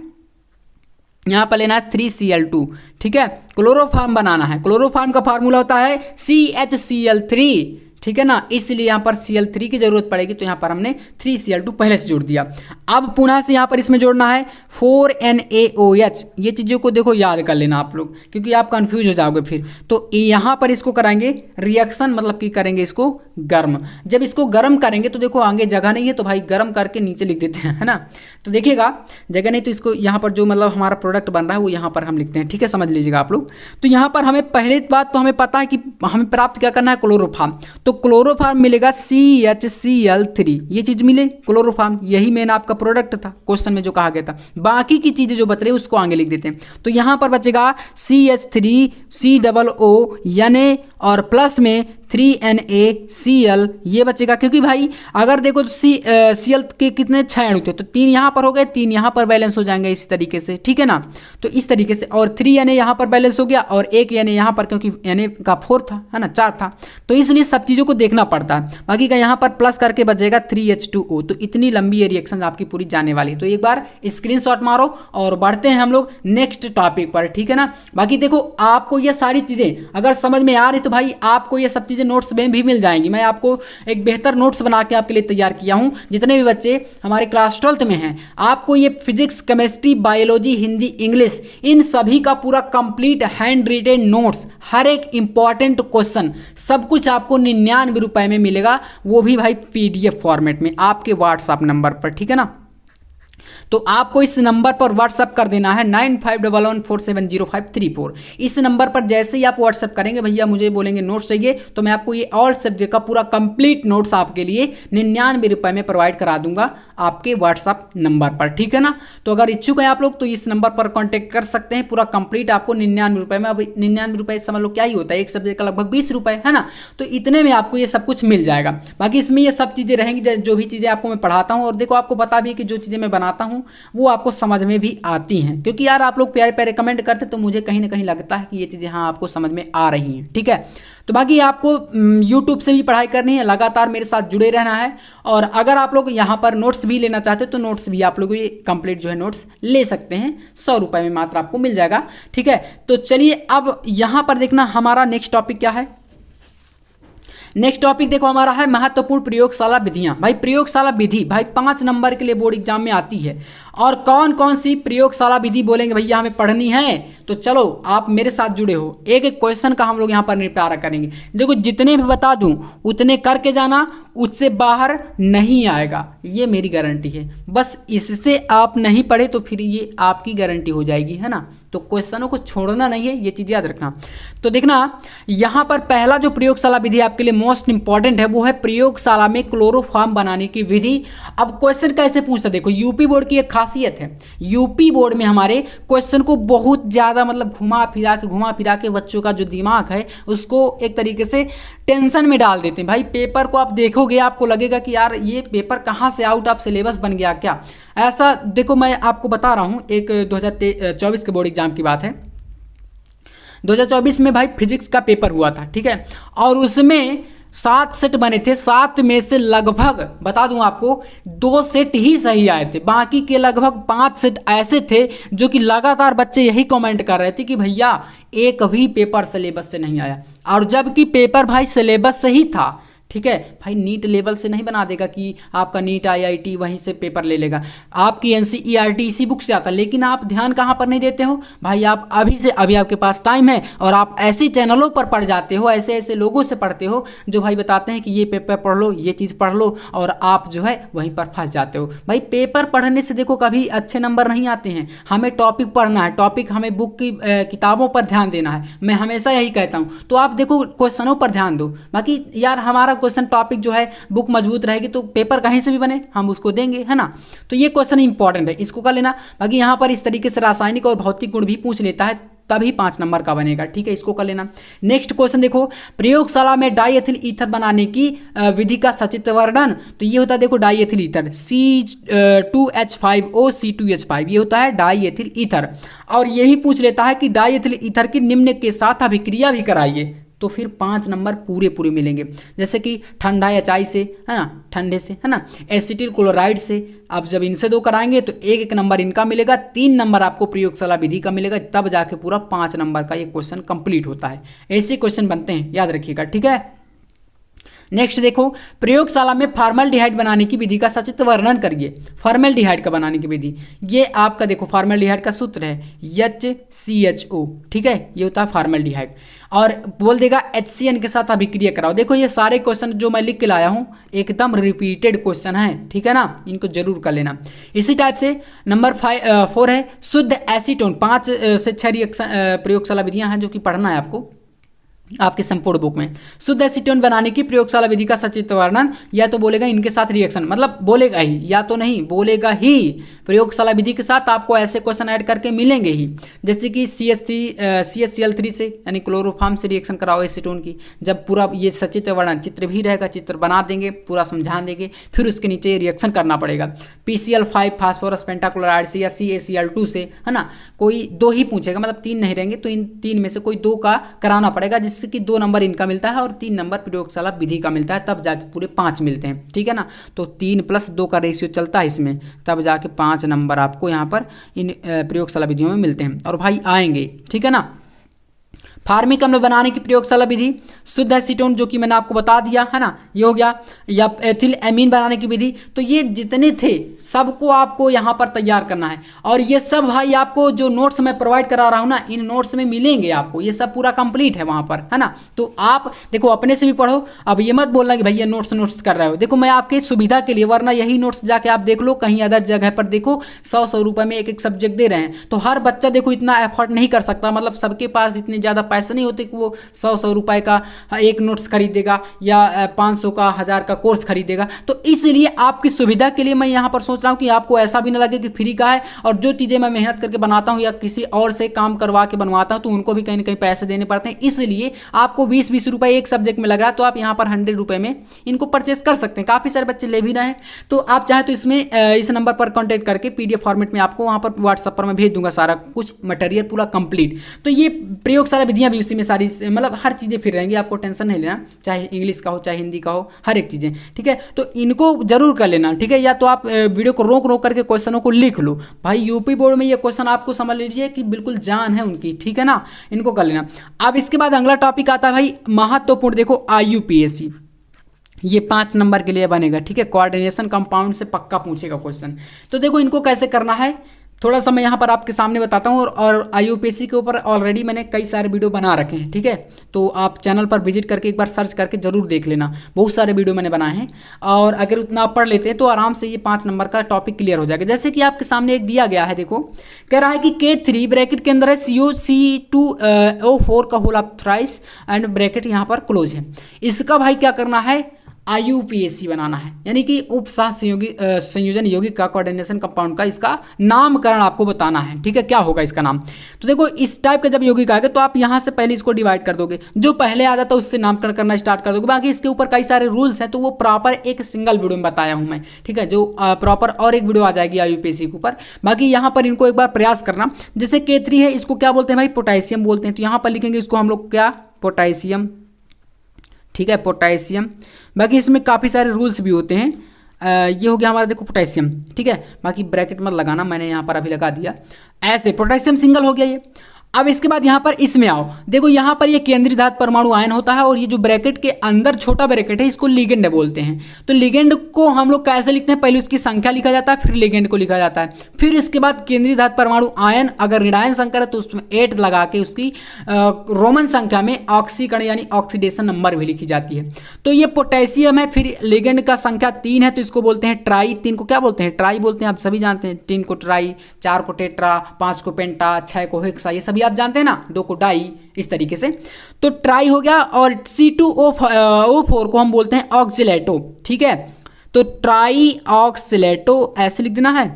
यहाँ पर लेना है 3Cl2, ठीक है। क्लोरोफॉर्म बनाना है, क्लोरोफॉर्म का फार्मूला होता है CHCl3, ठीक है ना, इसलिए यहाँ पर Cl3 की जरूरत पड़ेगी, तो यहाँ पर हमने 3Cl2 पहले से जोड़ दिया। अब पुनः से यहाँ पर इसमें जोड़ना है 4NaOH। ये चीज़ों को देखो याद कर लेना आप लोग, क्योंकि आप कंफ्यूज हो जाओगे फिर। तो यहाँ पर इसको कराएंगे रिएक्शन, मतलब कि करेंगे इसको गर्म। जब इसको गर्म करेंगे तो देखो आगे जगह नहीं है, तो भाई गर्म करके नीचे लिख देते हैं, है ना। तो देखिएगा जगह नहीं, तो इसको यहाँ पर जो मतलब हमारा प्रोडक्ट बन रहा है वो यहाँ पर हम लिखते हैं, ठीक है, समझ लीजिएगा आप लोग। तो यहाँ पर हमें पहले बात तो हमें पता है कि हमें प्राप्त क्या करना है, क्लोरोफॉर्म। तो क्लोरोफॉर्म मिलेगा CHCl3, ये चीज मिले क्लोरोफॉर्म, यही मेन आपका प्रोडक्ट था क्वेश्चन में जो कहा गया था। बाकी की चीजें जो बच रही है उसको आगे लिख देते हैं। तो यहाँ पर बचेगा CH3COO और प्लस में 3NaCl ये बचेगा, क्योंकि भाई अगर देखो Cl के कितने 6 अणु थे, तो 3 यहाँ पर हो गए, 3 यहाँ पर बैलेंस हो जाएंगे इसी तरीके से, ठीक है ना। तो इस तरीके से, और 3Na यहाँ पर बैलेंस हो गया, और एक Na यहाँ पर, क्योंकि Na का 4 था, है ना, 4 था, तो इसलिए सब चीज़ों को देखना पड़ता है। बाकी का यहाँ पर प्लस करके बचेगा 3H2O। तो इतनी लंबी ये रिएक्शन आपकी पूरी जाने वाली है। तो एक बार स्क्रीनशॉट मारो और बढ़ते हैं हम लोग नेक्स्ट टॉपिक पर, ठीक है ना। बाकी देखो आपको ये सारी चीज़ें अगर समझ में आ रही तो भाई आपको ये सब चीज़ें नोट्स में भी मिल जाएंगी। मैं आपको एक बेहतर नोट्स बना के आपके लिए तैयार किया हूँ। जितने भी बच्चे हमारे क्लास 12th में हैं, आपको ये physics, chemistry, biology, Hindi, English, इन सभी का पूरा कंप्लीट हैंड रिटेन नोट्स, हर एक इंपॉर्टेंट क्वेश्चन, सब कुछ आपको 99 रुपए में मिलेगा, वो भी भाई PDF फॉर्मेट में आपके व्हाट्सएप नंबर पर, ठीक है ना। तो आपको इस नंबर पर व्हाट्सअप कर देना है 9511470534। इस नंबर पर जैसे ही आप व्हाट्सअप करेंगे भैया, मुझे बोलेंगे नोट्स चाहिए, तो मैं आपको ये ऑल सब्जेक्ट का पूरा कंप्लीट नोट्स आपके लिए 99 रुपए में प्रोवाइड करा दूंगा आपके व्हाट्सअप नंबर पर, ठीक है ना। तो अगर इच्छुक हैं आप लोग तो इस नंबर पर कॉन्टैक्ट कर सकते हैं, पूरा कंप्लीट आपको 99 रुपए में। अब 99 रुपए समझ लो क्या ही होता है, एक सब्जेक्ट का लगभग 20 रुपए, है ना। तो इतने में आपको ये सब कुछ मिल जाएगा। बाकी इसमें ये सब चीज़ें रहेंगी जो भी चीज़ें आपको मैं पढ़ाता हूँ, और देखो आपको बता भी कि जो चीज़ें मैं बनाता हूँ हूँ वो आपको समझ में भी आती हैं, क्योंकि यार आप लोग प्यारे प्यारे कमेंट करते तो मुझे कहीं ना कहीं लगता है कि ये चीज़ें हाँ आपको समझ में आ रही हैं। ठीक है, तो बाकी आपको यूट्यूब से भी पढ़ाई करनी है, लगातार मेरे साथ जुड़े रहना है। और अगर आप लोग यहाँ पर नोट्स भी लेना चाहते हो तो नोट्स भी आप लोग ये कंप्लीट जो है नोट्स ले सकते हैं, 100 रुपये में मात्र आपको मिल जाएगा। ठीक है, तो चलिए अब यहाँ पर देखना हमारा नेक्स्ट टॉपिक क्या है। नेक्स्ट टॉपिक देखो हमारा है महत्वपूर्ण प्रयोगशाला विधियां। भाई प्रयोगशाला विधि भाई 5 नंबर के लिए बोर्ड एग्जाम में आती है, और कौन कौन सी प्रयोगशाला विधि बोलेंगे भैया हमें पढ़नी है, तो चलो आप मेरे साथ जुड़े हो, एक एक क्वेश्चन का हम लोग यहाँ पर निपटारा करेंगे। देखो जितने भी बता दूं उतने करके जाना, उससे बाहर नहीं आएगा, ये मेरी गारंटी है। बस इससे आप नहीं पढ़े तो फिर ये आपकी गारंटी हो जाएगी, है ना। तो क्वेश्चनों को छोड़ना नहीं है, ये चीज़ याद रखना। तो देखना यहाँ पर पहला जो प्रयोगशाला विधि आपके लिए मोस्ट इंपॉर्टेंट है वो है प्रयोगशाला में क्लोरोफॉर्म बनाने की विधि। अब क्वेश्चन कैसे पूछता, देखो यूपी बोर्ड की एक खासियत है, यूपी बोर्ड में हमारे क्वेश्चन को बहुत ज़्यादा मतलब घुमा फिरा के बच्चों का जो दिमाग है उसको एक तरीके से टेंशन में डाल देते हैं। भाई पेपर को आप देखोगे आपको लगेगा कि यार ये पेपर कहाँ से आउट ऑफ सिलेबस बन गया क्या। ऐसा देखो मैं आपको बता रहा हूँ, एक 2024 के बोर्ड एग्जाम की बात है। 2024 में भाई फिजिक्स का पेपर हुआ था, ठीक है, और उसमें 7 सेट बने थे, 7 में से लगभग बता दूं आपको 2 सेट ही सही आए थे, बाकी के लगभग 5 सेट ऐसे थे जो कि लगातार बच्चे यही कमेंट कर रहे थे कि भैया एक भी पेपर सिलेबस से नहीं आया, और जबकि पेपर भाई सिलेबस से ही था। ठीक है भाई, नीट लेवल से नहीं बना देगा कि आपका नीट आईआईटी वहीं से पेपर ले लेगा, आपकी एनसीईआरटी इसी बुक से आता, लेकिन आप ध्यान कहाँ पर नहीं देते हो भाई। आप अभी से अभी आपके पास टाइम है और आप ऐसे चैनलों पर पढ़ जाते हो, ऐसे ऐसे लोगों से पढ़ते हो जो भाई बताते हैं कि ये पेपर पढ़ लो, ये चीज़ पढ़ लो, और आप जो है वहीं पर फंस जाते हो। भाई पेपर पढ़ने से देखो कभी अच्छे नंबर नहीं आते हैं, हमें टॉपिक पढ़ना है, टॉपिक हमें बुक की किताबों पर ध्यान देना है, मैं हमेशा यही कहता हूँ। तो आप देखो क्वेश्चनों पर ध्यान दो, बाकी यार हमारा क्वेश्चन टॉपिक जो है बुक मजबूत रहेगी तो पेपर कहीं से भी बने हम उसको देंगे, है ना। तो ये क्वेश्चन इंपॉर्टेंट है, इसको कर लेना। बाकी यहाँ पर इस तरीके से रासायनिक और भौतिक गुण भी पूछ लेता है, तभी 5 नंबर का बनेगा, ठीक है, इसको कर लेना। नेक्स्ट क्वेश्चन देखो, प्रयोगशाला में डाईएथिल ईथर बनाने की विधि का सचित्र वर्णन। तो ये होता है देखो डाईएथिल ईथर C2H5O C2H5, ये होता है डाईएथिल ईथर। और यही पूछ लेता है कि डाईएथिल ईथर की निम्न के साथ अभिक्रिया भी कराइए, तो फिर 5 नंबर पूरे मिलेंगे। जैसे कि ठंडा एचआई से, है ना, ठंडे से, है ना, एसिटिल क्लोराइड से। अब जब इनसे 2 कराएंगे तो एक नंबर इनका मिलेगा, 3 नंबर आपको प्रयोगशाला विधि का मिलेगा, तब जाके पूरा 5 नंबर का ये क्वेश्चन कंप्लीट होता है। ऐसे क्वेश्चन बनते हैं, याद रखिएगा, ठीक है। नेक्स्ट देखो, प्रयोगशाला में फॉर्मल्डिहाइड बनाने की विधि का सचित्र वर्णन करिए। फॉर्मल्डिहाइड का बनाने की विधि, ये आपका देखो फॉर्मल्डिहाइड का सूत्र है HCHO, ठीक है, ये होता है फॉर्मल्डिहाइड। और बोल देगा HCN के साथ अभिक्रिया कराओ। देखो ये सारे क्वेश्चन जो मैं लिख के लाया हूँ एकदम रिपीटेड क्वेश्चन है, ठीक है ना, इनको जरूर कर लेना। इसी टाइप से नंबर 4 है शुद्ध एसीटोन। 5 से 6 रिएक्शन प्रयोगशाला विधियाँ हैं जो कि पढ़ना है आपको आपके संपूर्ण बुक में। शुद्ध एसीटोन बनाने की प्रयोगशाला विधि का सचित्र वर्णन, या तो बोलेगा इनके साथ रिएक्शन, मतलब बोलेगा ही, या तो नहीं बोलेगा ही, प्रयोगशाला विधि के साथ आपको ऐसे क्वेश्चन ऐड करके मिलेंगे ही। जैसे कि CHCl3 से यानी क्लोरोफॉर्म से रिएक्शन कराओ एसीटोन की, जब पूरा ये सचित्र वर्णन, चित्र भी रहेगा, चित्र बना देंगे, पूरा समझा देंगे, फिर उसके नीचे रिएक्शन करना पड़ेगा। PCl5 फास्फोरस पेंटाक्लोराइड से या CaCl2 से, है ना, कोई 2 ही पूछेगा, मतलब 3 नहीं रहेंगे, तो इन 3 में से कोई 2 का कराना पड़ेगा, जिससे कि 2 नंबर इनका मिलता है और 3 नंबर प्रयोगशाला विधि का मिलता है, तब जाके पूरे 5 मिलते हैं, ठीक है ना। तो 3 + 2 का रेशियो चलता है इसमें, तब जाके 5 नंबर आपको यहाँ पर इन प्रयोगशाला विधियों में मिलते हैं, और भाई आएंगे, ठीक है ना। फार्मिक अम्ल बनाने की प्रयोगशाला विधि, शुद्ध एसीटोन जो कि मैंने आपको बता दिया, है ना, ये हो गया। या एथिल एमीन बनाने की विधि, तो ये जितने थे सबको आपको यहाँ पर तैयार करना है, और ये सब भाई आपको जो नोट्स मैं प्रोवाइड करा रहा हूँ ना, इन नोट्स में मिलेंगे आपको, ये सब पूरा कंप्लीट है वहाँ पर, है ना। तो आप देखो अपने से भी पढ़ो, अब ये मत बोलना कि भैया नोट्स कर रहे हो, देखो मैं आपके सुविधा के लिए, वरना यही नोट्स जाके आप देख लो कहीं अदर जगह पर, देखो 100 रुपये में एक सब्जेक्ट दे रहे हैं, तो हर बच्चा देखो इतना एफर्ट नहीं कर सकता, मतलब सबके पास इतने ज़्यादा पैसे नहीं होते कि वो 100 रुपए का एक नोट्स खरीदेगा या 500 का 1000 का कोर्स खरीदेगा। तो इसलिए आपकी सुविधा के लिए मैं यहाँ पर सोच रहा हूँ कि आपको ऐसा भी ना लगे कि फ्री का है, और जो चीज़ें मैं मेहनत करके बनाता हूँ या किसी और से काम करवा के बनवाता हूँ तो उनको भी कहीं ना कहीं पैसे देने पड़ते हैं। इसलिए आपको 20-20 रुपए एक सब्जेक्ट में लग रहा है तो आप यहाँ पर 100 रुपए में इनको परचेस कर सकते हैं। काफ़ी सारे बच्चे ले भी रहे हैं, तो आप चाहे तो इसमें इस नंबर पर कॉन्टैक्ट करके PDF फॉर्मेट में आपको वहाँ पर व्हाट्सएप पर मैं भेज दूंगा सारा कुछ मटेरियल पूरा कंप्लीट। तो ये प्रयोगशाला विधियाँ भी उसी में सारी, मतलब हर चीज़ें फिर रहेंगी, आपको टेंशन नहीं लेना, चाहे इंग्लिश का हो चाहे हिंदी का हो, हर एक चीज़ें, ठीक है। तो इनको जरूर कर लेना, ठीक है। या तो आप वीडियो को रोक रोक करके क्वेश्चनों को लिख लो भाई, यूपी बोर्ड में ये क्वेश्चन आपको समझ लीजिए कि बिल्कुल जान है उनकी, ठीक है ना, इनको कर लेना। अब इसके बाद अगला टॉपिक आता है भाई महत्वपूर्ण, देखो IUPAC, ये 5 नंबर के लिए बनेगा, ठीक है। कोऑर्डिनेशन कंपाउंड से पक्का पूछेगा क्वेश्चन। तो देखो इनको कैसे करना है थोड़ा सा मैं यहाँ पर आपके सामने बताता हूँ, और IUPAC के ऊपर ऑलरेडी मैंने कई सारे वीडियो बना रखे हैं, ठीक है। तो आप चैनल पर विजिट करके एक बार सर्च करके जरूर देख लेना, बहुत सारे वीडियो मैंने बनाए हैं, और अगर उतना आप पढ़ लेते हैं तो आराम से ये 5 नंबर का टॉपिक क्लियर हो जाएगा। जैसे कि आपके सामने एक दिया गया है, देखो कह रहा है कि K3 ब्रैकेट के अंदर है CuC2O4 का whole of thrice and bracket यहाँ पर क्लोज है। इसका भाई क्या करना है, IUPAC बनाना है, यानी कि उपसह संयोजन यौगिक का कोऑर्डिनेशन कंपाउंड का इसका नामकरण आपको बताना है, ठीक है, क्या होगा इसका नाम। तो देखो इस टाइप का जब यौगिक आएगा तो आप यहाँ से पहले इसको डिवाइड कर दोगे, जो पहले आ जाता है उससे नामकरण करना स्टार्ट कर दोगे। बाकी इसके ऊपर कई सारे रूल्स हैं तो वो प्रॉपर एक सिंगल वीडियो में बताया हूँ मैं, ठीक है, जो प्रॉपर और एक वीडियो आ जाएगी IUPAC के ऊपर। बाकी यहाँ पर इनको एक बार प्रयास करना। जैसे K3 है, इसको क्या बोलते हैं भाई, पोटेशियम बोलते हैं, तो यहाँ पर लिखेंगे इसको हम लोग क्या, पोटेशियम, ठीक है, पोटेशियम। बाकी इसमें काफ़ी सारे रूल्स भी होते हैं। ये हो गया हमारा देखो पोटेशियम, ठीक है, बाकी ब्रैकेट मत लगाना, मैंने यहाँ पर अभी लगा दिया, ऐसे पोटेशियम सिंगल हो गया ये। अब इसके बाद यहाँ पर इसमें आओ, देखो यहाँ पर ये केंद्रीय धातु परमाणु आयन होता है, और ये जो ब्रैकेट के अंदर छोटा ब्रैकेट है इसको लिगेंड बोलते हैं। तो लिगेंड को हम लोग कैसे लिखते हैं, पहले उसकी संख्या लिखा जाता है, फिर लिगेंड को लिखा जाता है, फिर इसके बाद केंद्रीय धातु परमाणु आयन अगर ऋणायन संकर है तो उसमें 8 लगा के उसकी रोमन संख्या में ऑक्सीकरण यानी ऑक्सीडेशन नंबर भी लिखी जाती है। तो ये पोटेशियम है, फिर लिगेंड का संख्या 3 है तो इसको बोलते हैं ट्राई, 3 को क्या बोलते हैं, ट्राई बोलते हैं, आप सभी जानते हैं, 3 को ट्राई, 4 को टेट्रा, 5 को पेंटा, 6 को हेक्सा, ये सभी आप जानते हैं ना, 2 को डाई, इस तरीके से। तो ट्राई हो गया, और C2O4 को हम बोलते हैं ऑक्सिलेटो, ठीक है। तो ट्राई ऑक्सिलेटो ऐसे लिख देना है,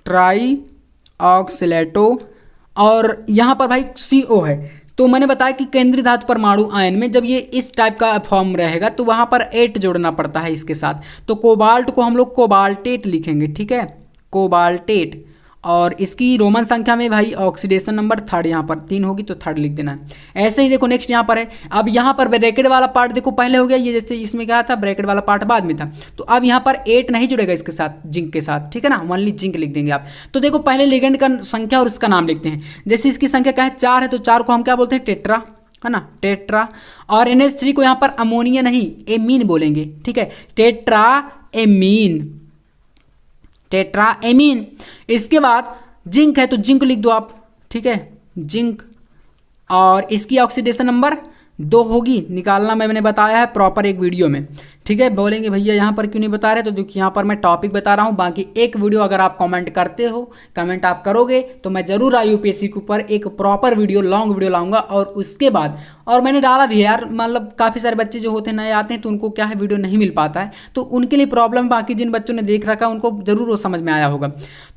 ट्राई ऑक्सिलेटो। और यहां पर भाई CO है, तो मैंने बताया कि केंद्रीय धातु परमाणु आयन में जब ये इस टाइप का फॉर्म रहेगा तो वहां पर 8 जोड़ना पड़ता है इसके साथ। तो कोबाल्ट को हम लोग कोबाल्टेट लिखेंगे, ठीक है, कोबाल्टेट। और इसकी रोमन संख्या में भाई ऑक्सीडेशन नंबर 3 यहाँ पर 3 होगी तो 3 लिख देना है। ऐसे ही देखो नेक्स्ट यहाँ पर है, अब यहाँ पर ब्रैकेट वाला पार्ट देखो पहले हो गया, ये जैसे इसमें क्या था, ब्रैकेट वाला पार्ट बाद में था, तो अब यहाँ पर 8 नहीं जुड़ेगा इसके साथ, जिंक के साथ, ठीक है ना, ओनली जिंक लिख देंगे आप। तो देखो पहले लिगेंड का संख्या और उसका नाम लिखते हैं। जैसे इसकी संख्या क्या है, 4 है, तो 4 को हम क्या बोलते हैं, टेट्रा, है ना, टेट्रा। और NH3 को यहाँ पर अमोनिया नहीं एमीन बोलेंगे, ठीक है, टेट्रा एमीन, टेट्रा एमीन। इसके बाद जिंक है तो जिंक लिख दो आप, ठीक है, जिंक। और इसकी ऑक्सीडेशन नंबर 2 होगी, निकालना मैंने बताया है प्रॉपर एक वीडियो में, ठीक है। बोलेंगे भैया यहाँ पर क्यों नहीं बता रहे, तो देखिए यहाँ पर मैं टॉपिक बता रहा हूँ। बाकी एक वीडियो अगर आप कमेंट करते हो, कमेंट आप करोगे तो मैं जरूर IUPAC के ऊपर एक प्रॉपर वीडियो, लॉन्ग वीडियो लाऊंगा। और उसके बाद और मैंने डाला भी है यार, मतलब काफ़ी सारे बच्चे जो होते हैं नए आते हैं तो उनको क्या है वीडियो नहीं मिल पाता है, तो उनके लिए प्रॉब्लम। बाकी जिन बच्चों ने देख रखा है उनको जरूर वो समझ में आया होगा।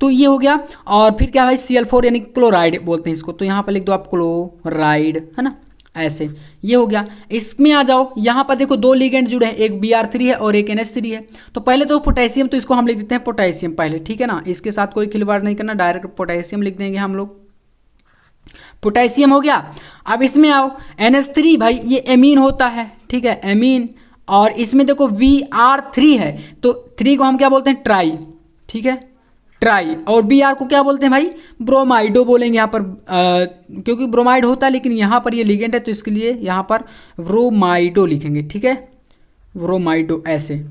तो ये हो गया। और फिर क्या भाई Cl4 यानी क्लोराइड बोलते हैं इसको, तो यहाँ पर लिख दो आप क्लोराइड, है ना, ऐसे। ये हो गया। इसमें आ जाओ, यहाँ पर देखो 2 लिगेंड जुड़े हैं, एक Br3 है और एक NH3 है। तो पहले तो पोटेशियम, तो इसको हम लिख देते हैं पोटेशियम पहले, ठीक है ना, इसके साथ कोई खिलवाड़ नहीं करना, डायरेक्ट पोटेशियम लिख देंगे हम लोग, पोटेशियम हो गया। अब इसमें आओ NH3, भाई ये एमीन होता है, ठीक है, एमीन। और इसमें देखो Br3 है, तो 3 को हम क्या बोलते हैं, ट्राई, ठीक है, ट्राई। और Br को क्या बोलते हैं भाई, ब्रोमाइडो बोलेंगे यहाँ पर, क्योंकि ब्रोमाइड होता है लेकिन यहाँ पर ये लिगेंड है तो इसके लिए यहाँ पर ब्रोमाइडो लिखेंगे, ठीक है, ब्रोमाइडो ऐसे,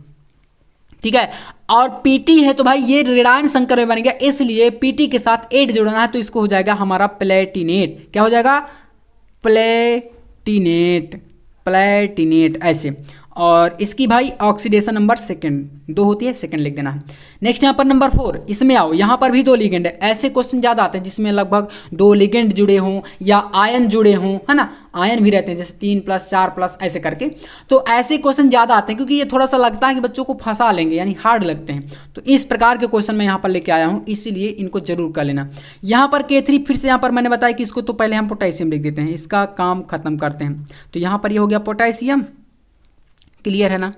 ठीक है। और Pt है तो भाई ये ऋणायन संकर में बन गया, इसलिए Pt के साथ 8 जोड़ना है तो इसको हो जाएगा हमारा प्लेटिनेट। क्या हो जाएगा, प्लेटिनेट, प्लेटिनेट ऐसे। और इसकी भाई ऑक्सीडेशन नंबर सेकंड, 2 होती है, सेकंड लिख देना है। नेक्स्ट यहाँ पर नंबर 4, इसमें आओ, यहाँ पर भी 2 लिगेंड है। ऐसे क्वेश्चन ज़्यादा आते हैं जिसमें लगभग 2 लिगेंड जुड़े हों या आयन जुड़े हों, है ना, आयन भी रहते हैं जैसे 3+, 4+ ऐसे करके। तो ऐसे क्वेश्चन ज़्यादा आते हैं क्योंकि ये थोड़ा सा लगता है कि बच्चों को फंसा लेंगे, यानी हार्ड लगते हैं। तो इस प्रकार के क्वेश्चन मैं यहाँ पर लेके आया हूँ, इसीलिए इनको जरूर कर लेना। यहाँ पर K3 फिर से यहाँ पर मैंने बताया कि इसको तो पहले हम पोटेशियम लिख देते हैं, इसका काम खत्म करते हैं। तो यहाँ पर ये हो गया पोटेशियम, क्लियर है ना,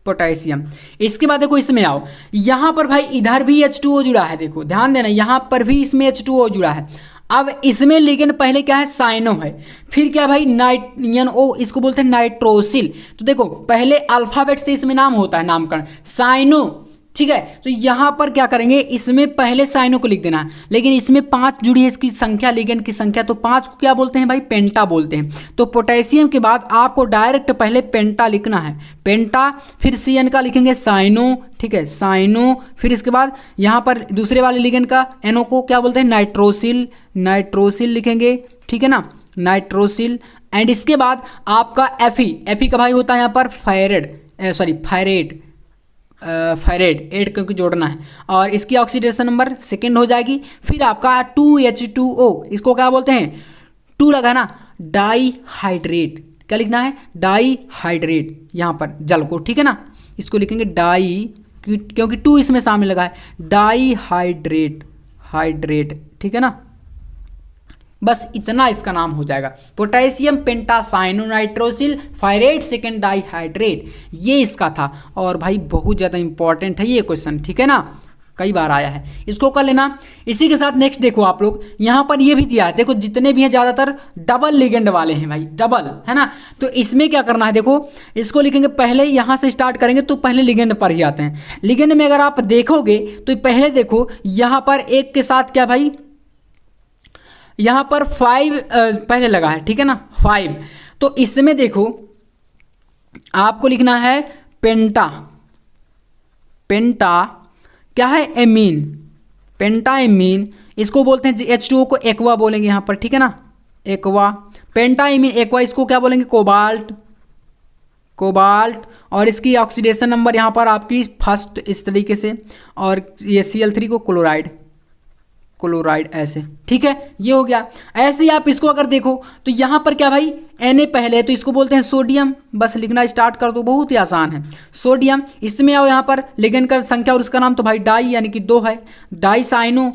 पोटेशियम। इसके बाद देखो इसमें आओ, यहाँ पर भाई इधर भी H2O जुड़ा है, देखो ध्यान देना, यहाँ पर भी इसमें H2O जुड़ा है। अब इसमें लिगेंड पहले क्या है, साइनो है, फिर क्या भाई NO, इसको बोलते हैं नाइट्रोसिल। तो देखो पहले अल्फाबेट से इसमें नाम होता है, नामकरण साइनो, ठीक है। तो यहाँ पर क्या करेंगे, इसमें पहले साइनो को लिख देना है, लेकिन इसमें 5 जुड़ी है इसकी संख्या, लिगेंड की संख्या, तो 5 को क्या बोलते हैं भाई, पेंटा बोलते हैं। तो पोटेशियम के बाद आपको डायरेक्ट पहले पेंटा लिखना है, पेंटा, फिर CN का लिखेंगे साइनो, ठीक है, साइनो, फिर इसके बाद यहाँ पर दूसरे वाले लिगेंड का NO को क्या बोलते हैं, नाइट्रोसिल, नाइट्रोसिल लिखेंगे, ठीक है ना, नाइट्रोसिल। एंड इसके बाद आपका Fe का भाई होता है यहाँ पर फायरेट, 8 क्योंकि जोड़ना है, और इसकी ऑक्सीडेशन नंबर सेकंड हो जाएगी। फिर आपका 2H2O, इसको क्या बोलते हैं, 2 लगा ना, डाईहाइड्रेट, क्या लिखना है, डाईहाइड्रेट, यहाँ पर जल को, ठीक है ना, इसको लिखेंगे डाई, क्योंकि 2 इसमें शामिल लगा है, डाईहाइड्रेट, ठीक है ना। बस इतना इसका नाम हो जाएगा, पोटेशियम पेंटासाइनोनाइट्रोसिल फायरेट सेकेंड डाईहाइड्रेट, ये इसका था। और भाई बहुत ज़्यादा इंपॉर्टेंट है ये क्वेश्चन, ठीक है ना, कई बार आया है, इसको कर लेना। इसी के साथ नेक्स्ट देखो आप लोग, यहाँ पर ये भी दिया है, देखो जितने भी हैं ज़्यादातर डबल लिगेंड वाले हैं भाई, डबल, है ना। तो इसमें क्या करना है, देखो इसको लिखेंगे, पहले यहाँ से स्टार्ट करेंगे तो पहले लिगेंड पर ही आते हैं। लिगेंड में अगर आप देखोगे तो पहले देखो यहाँ पर एक के साथ क्या भाई, यहाँ पर 5 पहले लगा है, ठीक है ना, 5। तो इसमें देखो आपको लिखना है पेंटा क्या है, एमीन, पेंटा एमीन, इसको बोलते हैं H2O को एक्वा बोलेंगे यहाँ पर, ठीक है ना, एक्वा, पेंटा एमीन एक्वा, इसको क्या बोलेंगे, कोबाल्ट। और इसकी ऑक्सीडेशन नंबर यहाँ पर आपकी फर्स्ट इस तरीके से, और ये Cl3 को क्लोराइड ऐसे, ठीक है, ये हो गया। ऐसे ही आप इसको अगर देखो तो यहाँ पर क्या भाई, Na पहले है तो इसको बोलते हैं सोडियम, बस लिखना स्टार्ट कर दो, बहुत ही आसान है, सोडियम। इसमें आओ, यहाँ पर लिगेंड का संख्या और उसका नाम तो भाई डाई यानी कि 2 है, डाईसाइनो,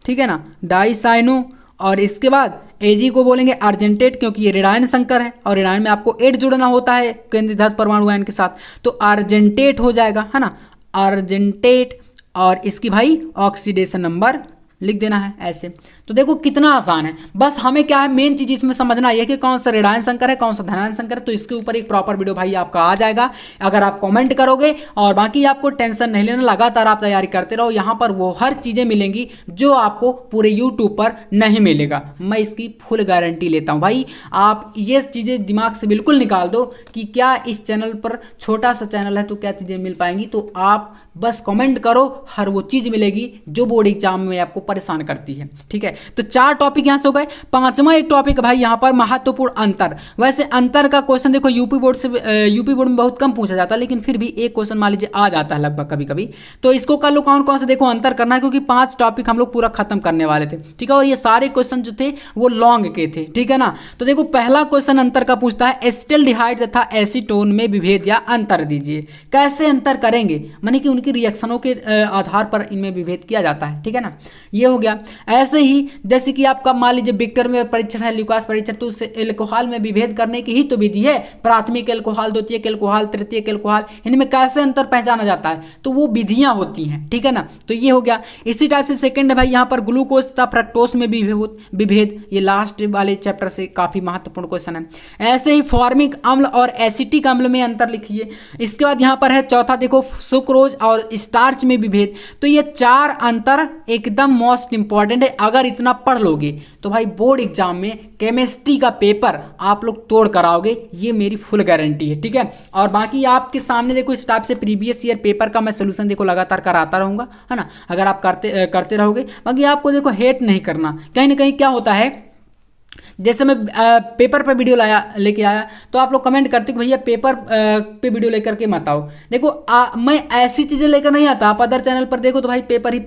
ठीक है ना, डाईसाइनो। और इसके बाद Ag को बोलेंगे अर्जेंटेट, क्योंकि ये ऋणायन संकर है और ऋणायन में आपको 8 जुड़ना होता है केंद्रीय ध्रुव परमाणु आयन के साथ, तो अर्जेंटेट हो जाएगा, है ना, अर्जेंटेट। और इसकी भाई ऑक्सीडेशन नंबर लिख देना है ऐसे। तो देखो कितना आसान है, बस हमें क्या है, मेन चीज इसमें समझना है कि कौन सा ऋणायन संकर है, कौन सा धनायन संकर है। तो इसके ऊपर एक प्रॉपर वीडियो भाई आपका आ जाएगा अगर आप कमेंट करोगे, और बाकी आपको टेंशन नहीं लेना, लगातार आप तैयारी करते रहो, यहाँ पर वो हर चीजें मिलेंगी जो आपको पूरे यूट्यूब पर नहीं मिलेगा, मैं इसकी फुल गारंटी लेता हूँ भाई। आप ये चीजें दिमाग से बिल्कुल निकाल दो कि क्या इस चैनल पर, छोटा सा चैनल है तो क्या चीजें मिल पाएंगी, तो आप बस कमेंट करो, हर वो चीज मिलेगी जो बोर्ड एग्जाम में आपको परेशान करती है, ठीक है। तो 4 टॉपिक यहाँ से हो गए। 5वां एक टॉपिक भाई यहाँ पर महत्वपूर्ण अंतर। वैसे अंतर का क्वेश्चन देखो यूपी बोर्ड में बहुत कम पूछा जाता है, लेकिन फिर भी एक क्वेश्चन मान लीजिए आ जाता है लगभग कभी कभी। तो इसको कर लो, कौन कौन से देखो अंतर करना है, क्योंकि 5 टॉपिक हम लोग पूरा खत्म करने वाले थे, ठीक है। और ये सारे क्वेश्चन जो थे वो लॉन्ग के थे, ठीक है ना। तो देखो पहला क्वेश्चन अंतर का पूछता है, एसिटाल्डिहाइड तथा एसीटोन में विभेद या अंतर दीजिए। कैसे अंतर करेंगे, माने कि उनकी रिएक्शनों के आधार पर इनमें विभेद किया जाता है, ठीक है ना, ये हो गया। ऐसे ही जैसे कि आपका मान लीजिए बिक्टर में परीक्षण है, ल्यूकास परीक्षण, तो उससे एल्कोहल में विभेद करने की ही तो विधि है, प्राथमिक एल्कोहल, द्वितीयक एल्कोहल, तृतीयक एल्कोहल, इनमें कैसे अंतर पहचाना जाता है, तो वो विधियां होती हैं, ठीक है ना। तो ये हो गया। इसी टाइप से सेकंड है भाई यहाँ पर ग्लूकोज तथा फ्रक्टोज में विभेद, ये लास्ट वाले चैप्टर से काफी महत्वपूर्ण क्वेश्चन है। ऐसे ही फॉर्मिक अम्ल और एसिटिक अम्ल में अंतर लिखिए। इसके बाद यहाँ पर है चौथा, देखो सुक्रोज और स्टार्च में विभेद। तो ये 4 अंतर एकदम मोस्ट इंपॉर्टेंट है, अगर इतना पढ़ लोगे तो भाई बोर्ड एग्जाम में केमिस्ट्री का पेपर आप लोग तोड़ कर आओगे, ये मेरी फुल गारंटी है, ठीक है। और बाकी आपके सामने देखो इस टाइप से प्रीवियस ईयर पेपर का मैं सोल्यूशन देखो लगातार कराता रहूंगा, है ना, अगर आप करते रहोगे। बाकी आपको देखो हेट नहीं करना, कहीं ना कहीं क्या होता है, जैसे मैं पेपर पे वीडियो लेके आया तो आप लोग कमेंट करते हो कि भैया पेपर पे वीडियो लेकर के मत आओ। देखो मैं ऐसी चीज़ें लेकर नहीं आता। आप अदर चैनल पर देखो तो भाई पेपर ही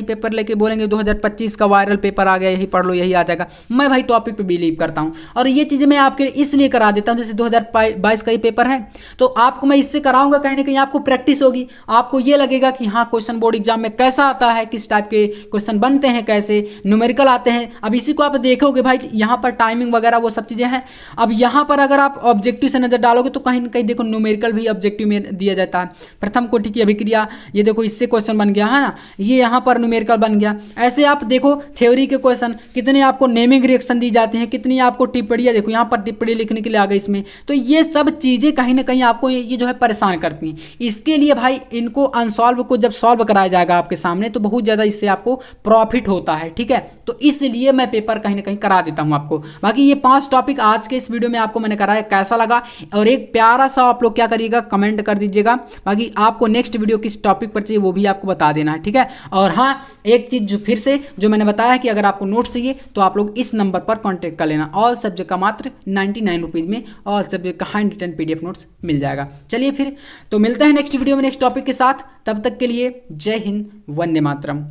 पेपर लेके बोलेंगे 2025 का वायरल पेपर आ गया, यही पढ़ लो यही आ जाएगा। मैं भाई टॉपिक पे बिलीव करता हूँ और ये चीज़ें मैं आपके इसलिए करा देता हूँ। जैसे 2022 का ही पेपर है तो आपको मैं इससे कराऊंगा, कहीं ना कहीं आपको प्रैक्टिस होगी, आपको ये लगेगा कि हाँ क्वेश्चन बोर्ड एग्जाम में कैसा आता है, किस टाइप के क्वेश्चन बनते हैं, कैसे न्यूमेरिकल आते हैं। अब इसी को आप देखोगे भाई यहाँ पर टाइमिंग वगैरह वो सब चीज़ें हैं। अब यहाँ पर अगर आप ऑब्जेक्टिव से नजर डालोगे तो कहीं ना कहीं देखो न्यूमेरिकल भी ऑब्जेक्टिव में दिया जाता है। प्रथम कोटि की अभिक्रिया, ये देखो इससे क्वेश्चन बन गया है ना, ये यहाँ पर न्यूमेरिकल बन गया। ऐसे आप देखो थ्योरी के क्वेश्चन कितने आपको नेमिंग रिएक्शन दी जाती हैं, कितनी आपको टिप्पणियाँ, देखो यहाँ पर टिप्पणी लिखने के लिए आ गई इसमें। तो ये सब चीज़ें कहीं ना कहीं आपको ये जो है परेशान करती हैं। इसके लिए भाई इनको अनसॉल्व को जब सॉल्व कराया जाएगा आपके सामने तो बहुत ज़्यादा इससे आपको प्रॉफिट होता है, ठीक है। तो इसलिए मैं पेपर कहीं ना कहीं करा देता हूँ आपको। बाकी ये 5 टॉपिक आज के इस वीडियो में आपको मैंने कराया, कैसा लगा और एक प्यारा सा आप लोग क्या करिएगा कमेंट कर दीजिएगा। बाकी आपको नेक्स्ट वीडियो किस टॉपिक पर चाहिए वो भी आपको बता देना है, ठीक है। और हाँ एक चीज़ जो फिर से जो मैंने बताया कि अगर आपको नोट्स चाहिए तो आप लोग इस नंबर पर कॉन्टैक्ट कर लेना। ऑल सब्जेक्ट का मात्र 99 रुपीज़ में ऑल सब्जेक्ट का हैंड रिटन PDF नोट्स मिल जाएगा। चलिए फिर तो मिलते हैं नेक्स्ट वीडियो में नेक्स्ट टॉपिक के साथ। तब तक के लिए जय हिंद, वंदे मातरम।